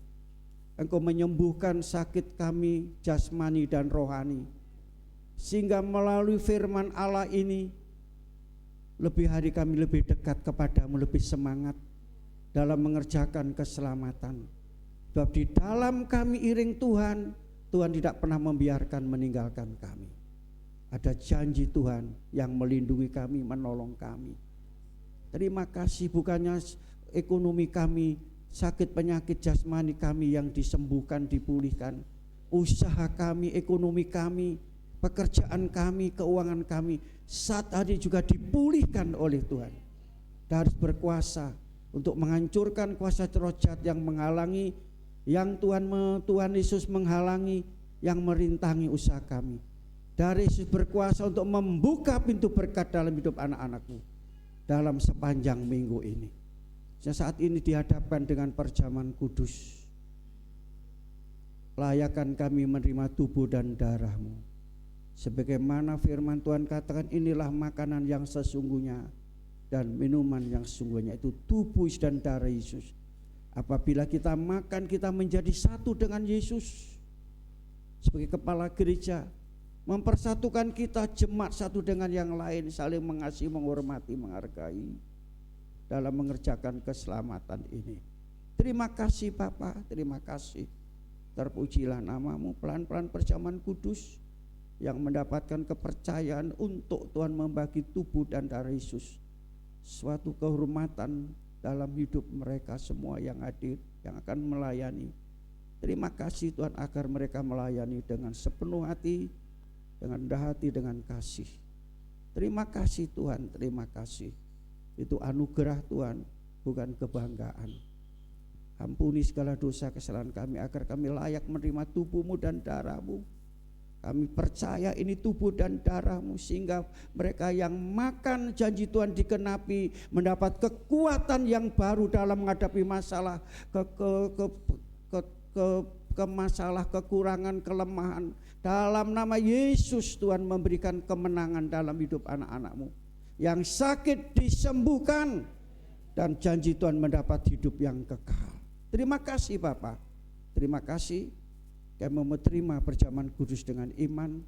Engkau menyembuhkan sakit kami jasmani dan rohani, sehingga melalui firman Allah ini lebih hari kami lebih dekat kepadamu, lebih semangat dalam mengerjakan keselamatan. Sebab di dalam kami iring Tuhan, Tuhan tidak pernah membiarkan meninggalkan kami. Ada janji Tuhan yang melindungi kami, menolong kami. Terima kasih, bukannya ekonomi kami, sakit penyakit jasmani kami yang disembuhkan, dipulihkan. Usaha kami, ekonomi kami, pekerjaan kami, keuangan kami saat hari juga dipulihkan oleh Tuhan. Dan harus berkuasa untuk menghancurkan kuasa roh jahat yang menghalangi, yang Tuhan Yesus menghalangi, yang merintangi usaha kami. Dari Yesus berkuasa untuk membuka pintu berkat dalam hidup anak-anakmu dalam sepanjang minggu ini. Saat ini dihadapkan dengan perjamuan kudus, layakan kami menerima tubuh dan darah-Mu. Sebagaimana firman Tuhan katakan, inilah makanan yang sesungguhnya dan minuman yang sesungguhnya, itu tubuh dan darah Yesus. Apabila kita makan, kita menjadi satu dengan Yesus. Sebagai kepala gereja, mempersatukan kita jemaat satu dengan yang lain, saling mengasihi, menghormati, menghargai dalam mengerjakan keselamatan ini. Terima kasih Bapa, terima kasih. Terpujilah nama-Mu. Pelan-pelan perjamuan kudus yang mendapatkan kepercayaan untuk Tuhan membagi tubuh dan darah Yesus, suatu kehormatan dalam hidup mereka semua yang hadir, yang akan melayani. Terima kasih Tuhan agar mereka melayani dengan sepenuh hati, dengan rendah hati, dengan kasih. Terima kasih Tuhan, terima kasih. Itu anugerah Tuhan, bukan kebanggaan. Ampuni segala dosa kesalahan kami agar kami layak menerima tubuh-Mu dan darah-Mu. Kami percaya ini tubuh dan darah-Mu, sehingga mereka yang makan janji Tuhan dikenapi mendapat kekuatan yang baru dalam menghadapi masalah, masalah, kekurangan, kelemahan. Dalam nama Yesus Tuhan memberikan kemenangan dalam hidup anak-anak-Mu. Yang sakit disembuhkan dan janji Tuhan mendapat hidup yang kekal. Terima kasih Bapa, terima kasih. Kami menerima perjamuan kudus dengan iman.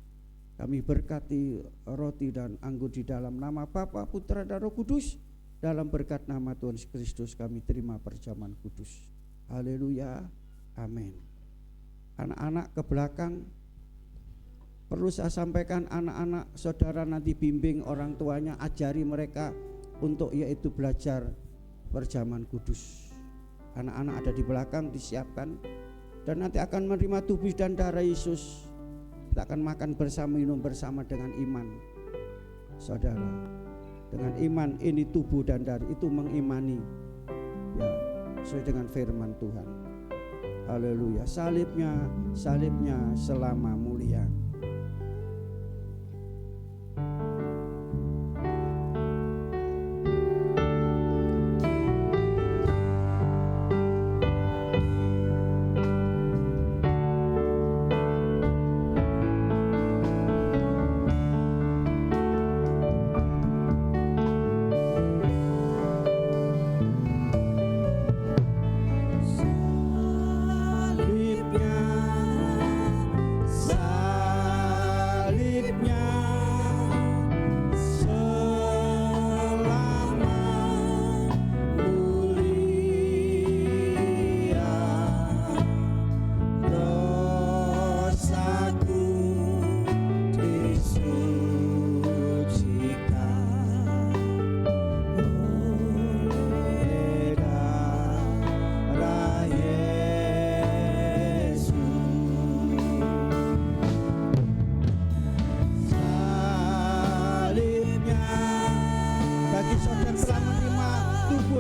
Kami berkati roti dan anggur di dalam nama Bapa, Putra dan Roh Kudus. Dalam berkat nama Tuhan Yesus Kristus kami terima perjamuan kudus. Haleluya, amin. Anak-anak ke belakang. Perlu saya sampaikan, anak-anak saudara nanti bimbing orang tuanya, ajari mereka untuk yaitu belajar perjamuan kudus. Anak-anak ada di belakang disiapkan. Dan nanti akan menerima tubuh dan darah Yesus. Kita akan makan bersama, minum bersama dengan iman. Saudara, dengan iman ini tubuh dan darah, itu mengimani ya, sesuai dengan firman Tuhan. Haleluya. Salibnya selama mulia.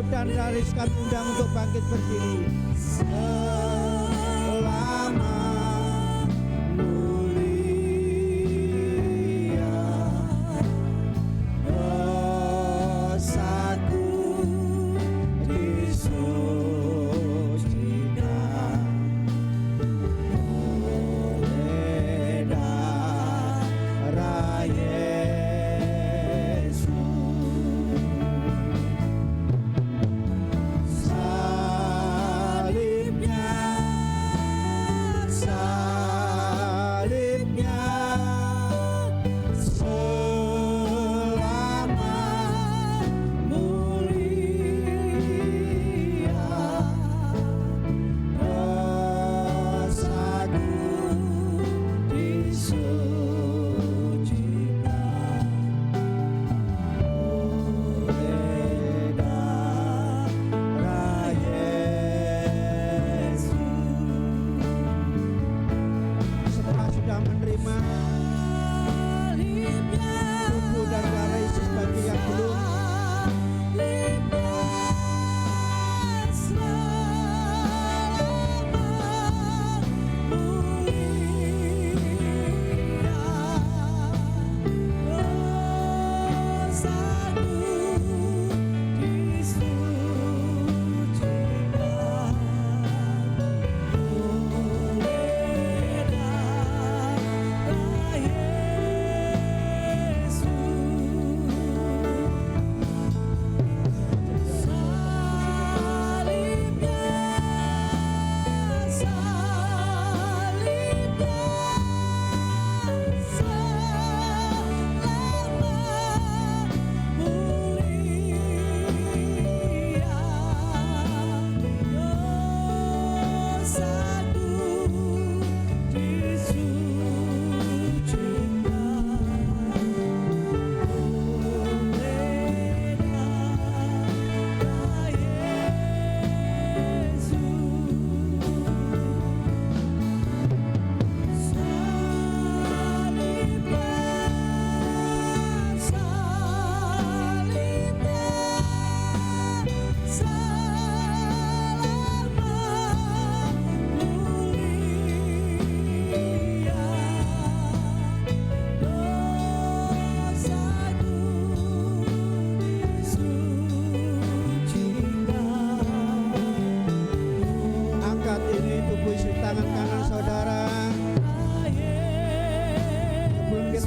Dan raris kami undang untuk bangkit berdiri. Selama mulia dosaku disucikan oleh darah Yesus. Salibnya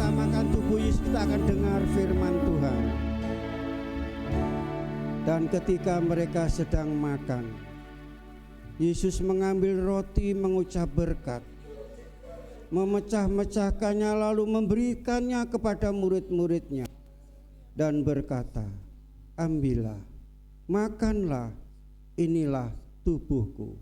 kita makan tubuh Yesus, kita akan dengar firman Tuhan. Dan ketika mereka sedang makan, Yesus mengambil roti, mengucap berkat, memecah-mecahkannya, lalu memberikannya kepada murid-muridnya dan berkata, ambillah, makanlah, inilah tubuhku.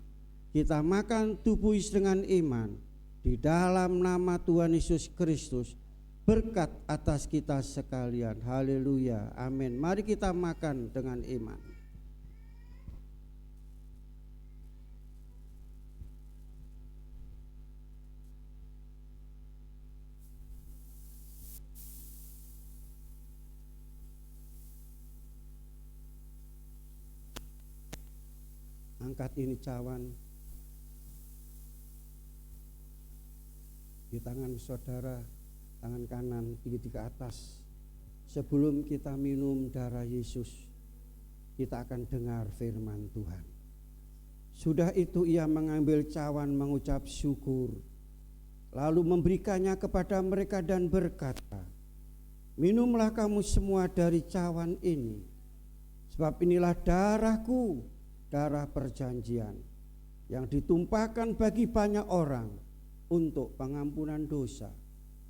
Kita makan tubuh Yesus dengan iman di dalam nama Tuhan Yesus Kristus. Berkat atas kita sekalian. Haleluya, amin. Mari kita makan dengan iman. Angkat ini cawan di tangan saudara, tangan kanan tinggi ke atas. Sebelum kita minum darah Yesus, kita akan dengar firman Tuhan. Sudah itu ia mengambil cawan, mengucap syukur, lalu memberikannya kepada mereka dan berkata, minumlah kamu semua dari cawan ini, sebab inilah darahku, darah perjanjian yang ditumpahkan bagi banyak orang untuk pengampunan dosa.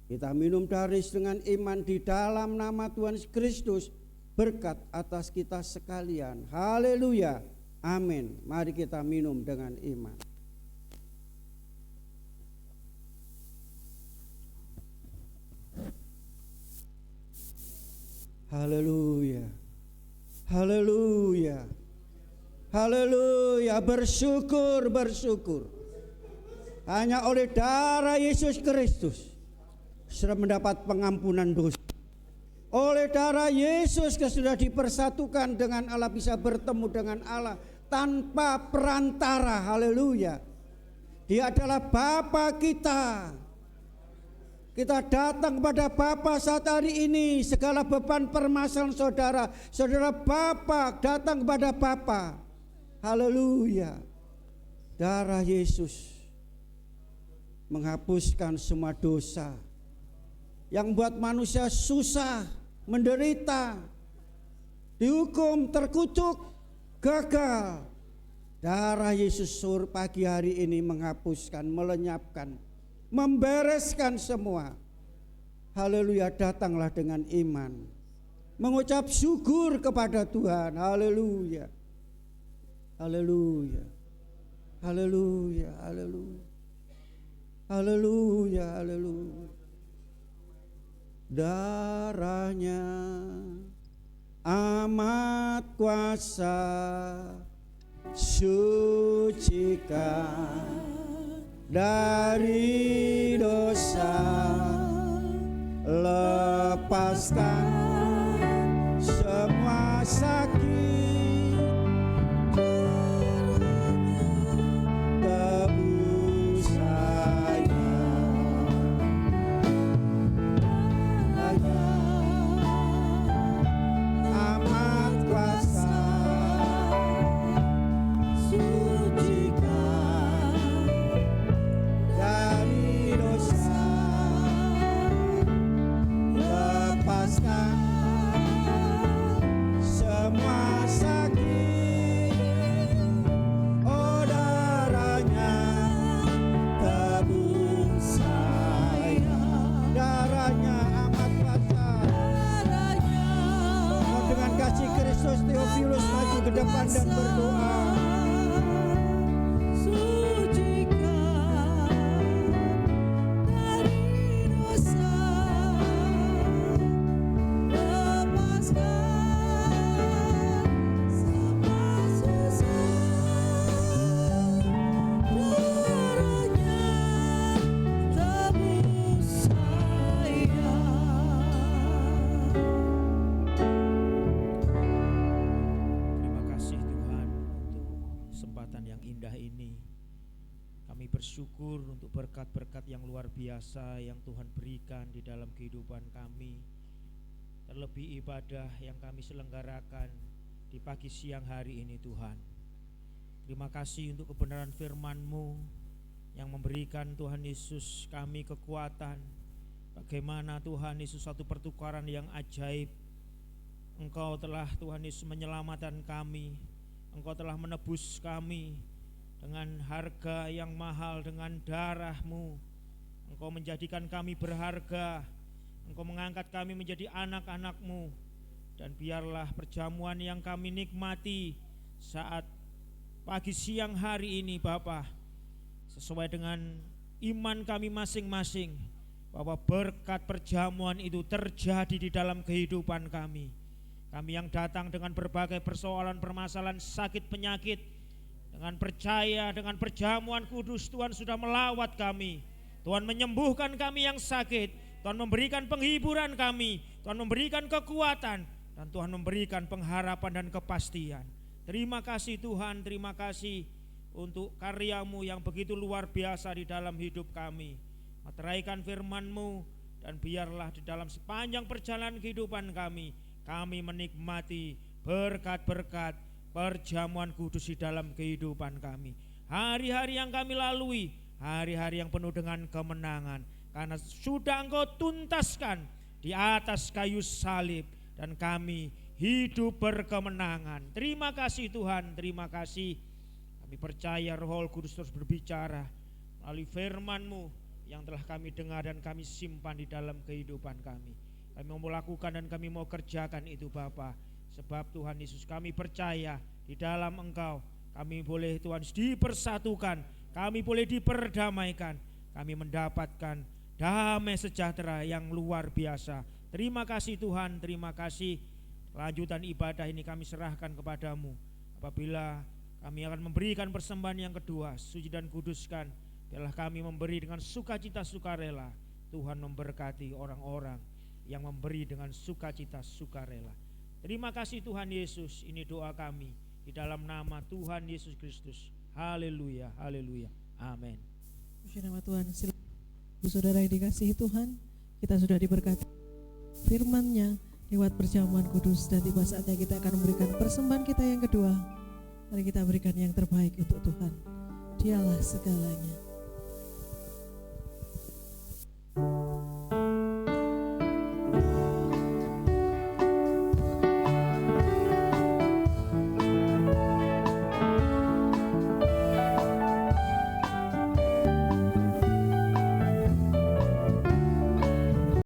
Kita minum dari dengan iman di dalam nama Tuhan Yesus Kristus. Berkat atas kita sekalian. Haleluya, amin. Mari kita minum dengan iman. Haleluya, haleluya, haleluya. Bersyukur, bersyukur. Hanya oleh darah Yesus Kristus sudah mendapat pengampunan dosa. Oleh darah Yesus sudah dipersatukan dengan Allah, bisa bertemu dengan Allah tanpa perantara. Haleluya. Dia adalah Bapa kita. Kita datang kepada Bapa saat hari ini. Segala beban permasalahan saudara, saudara Bapa datang kepada Bapa. Haleluya. Darah Yesus menghapuskan semua dosa yang buat manusia susah, menderita, dihukum, terkutuk, gagal. Darah Yesus pagi hari ini menghapuskan, melenyapkan, membereskan semua. Haleluya, datanglah dengan iman, mengucap syukur kepada Tuhan. Haleluya, haleluya, haleluya, haleluya, haleluya, haleluya. Darahnya amat kuasa, sucikan dari dosa, lepaskan semua sakit. Teofilus maju ke depan dan berdoa. Bersyukur untuk berkat-berkat yang luar biasa yang Tuhan berikan di dalam kehidupan kami. Terlebih ibadah yang kami selenggarakan di pagi siang hari ini Tuhan. Terima kasih untuk kebenaran firman-Mu yang memberikan Tuhan Yesus kami kekuatan Bagaimana Tuhan Yesus satu pertukaran yang ajaib. Engkau telah Tuhan Yesus menyelamatkan kami. Engkau telah menebus kami dengan harga yang mahal, dengan darah-Mu. Engkau menjadikan kami berharga. Engkau mengangkat kami menjadi anak-anak-Mu. Dan biarlah perjamuan yang kami nikmati saat pagi siang hari ini Bapa, sesuai dengan iman kami masing-masing, bahwa berkat perjamuan itu terjadi di dalam kehidupan kami. Kami yang datang dengan berbagai persoalan, permasalahan, sakit, penyakit, dengan percaya dengan perjamuan kudus Tuhan sudah melawat kami. Tuhan menyembuhkan kami yang sakit. Tuhan memberikan penghiburan kami. Tuhan memberikan kekuatan. Dan Tuhan memberikan pengharapan dan kepastian. Terima kasih Tuhan, terima kasih untuk karya-Mu yang begitu luar biasa di dalam hidup kami. Materaikan firman-Mu, dan biarlah di dalam sepanjang perjalanan kehidupan kami menikmati berkat-berkat perjamuan kudus di dalam kehidupan kami. Hari-hari yang kami lalui, hari-hari yang penuh dengan kemenangan, karena sudah Engkau tuntaskan di atas kayu salib, dan kami hidup berkemenangan. Terima kasih Tuhan, terima kasih. Kami percaya Roh Kudus terus berbicara melalui firman-Mu yang telah kami dengar dan kami simpan di dalam kehidupan kami. Kami mau lakukan dan kami mau kerjakan itu Bapa. Sebab Tuhan Yesus kami percaya di dalam Engkau kami boleh Tuhan dipersatukan, kami boleh diperdamaikan, kami mendapatkan damai sejahtera yang luar biasa. Terima kasih Tuhan, terima kasih. Lanjutan ibadah ini kami serahkan kepadamu. Apabila kami akan memberikan persembahan yang kedua, suci dan kuduskan, biarlah kami memberi dengan sukacita sukarela. Tuhan memberkati orang-orang yang memberi dengan sukacita sukarela. Terima kasih Tuhan Yesus, ini doa kami di dalam nama Tuhan Yesus Kristus. Haleluya, haleluya, amin. Puji nama Tuhan. Ibu saudara yang dikasihi Tuhan, kita sudah diberkati firman-Nya lewat perjamuan kudus, dan tiba saatnya kita akan memberikan persembahan kita yang kedua. Mari kita berikan yang terbaik untuk Tuhan. Dialah segalanya.